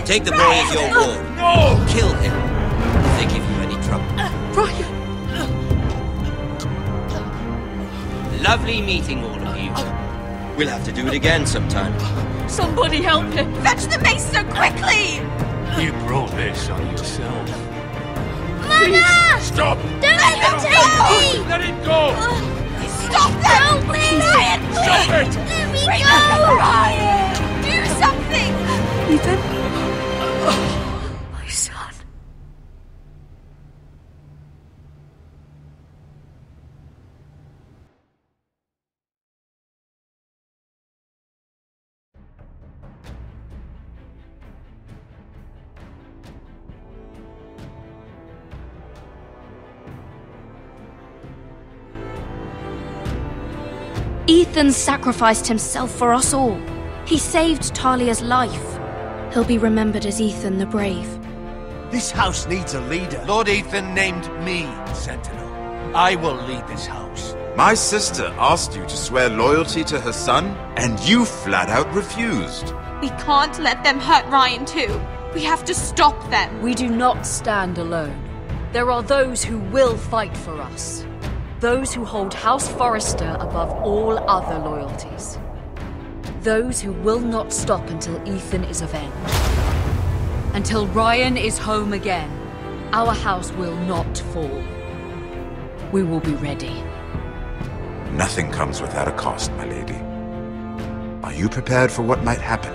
Speaker 17: Take the boy as your ward.
Speaker 5: No!
Speaker 17: Kill him if they give you any trouble.
Speaker 19: Brian!
Speaker 17: Lovely meeting all of you. We'll have to do it again sometime.
Speaker 19: Somebody help him!
Speaker 12: Fetch the maester quickly!
Speaker 13: You brought this on yourself.
Speaker 12: Mama!
Speaker 5: Stop!
Speaker 12: Don't let them take me!
Speaker 5: Let it go!
Speaker 12: Stop them! Please! Ryan, please!
Speaker 5: Stop it!
Speaker 12: Let me go! Ryan! Do something!
Speaker 19: Ethan? My son.
Speaker 12: Ethan sacrificed himself for us all. He saved Talia's life. He'll be remembered as Ethan the Brave.
Speaker 1: This house needs a leader.
Speaker 20: Lord Ethan named me Sentinel. I will lead this house.
Speaker 15: My sister asked you to swear loyalty to her son, and you flat out refused.
Speaker 18: We can't let them hurt Ryan too. We have to stop them.
Speaker 19: We do not stand alone. There are those who will fight for us. Those who hold House Forrester above all other loyalties. Those who will not stop until Ethan is avenged. Until Ryan is home again, our house will not fall. We will be ready.
Speaker 15: Nothing comes without a cost, my lady. Are you prepared for what might happen?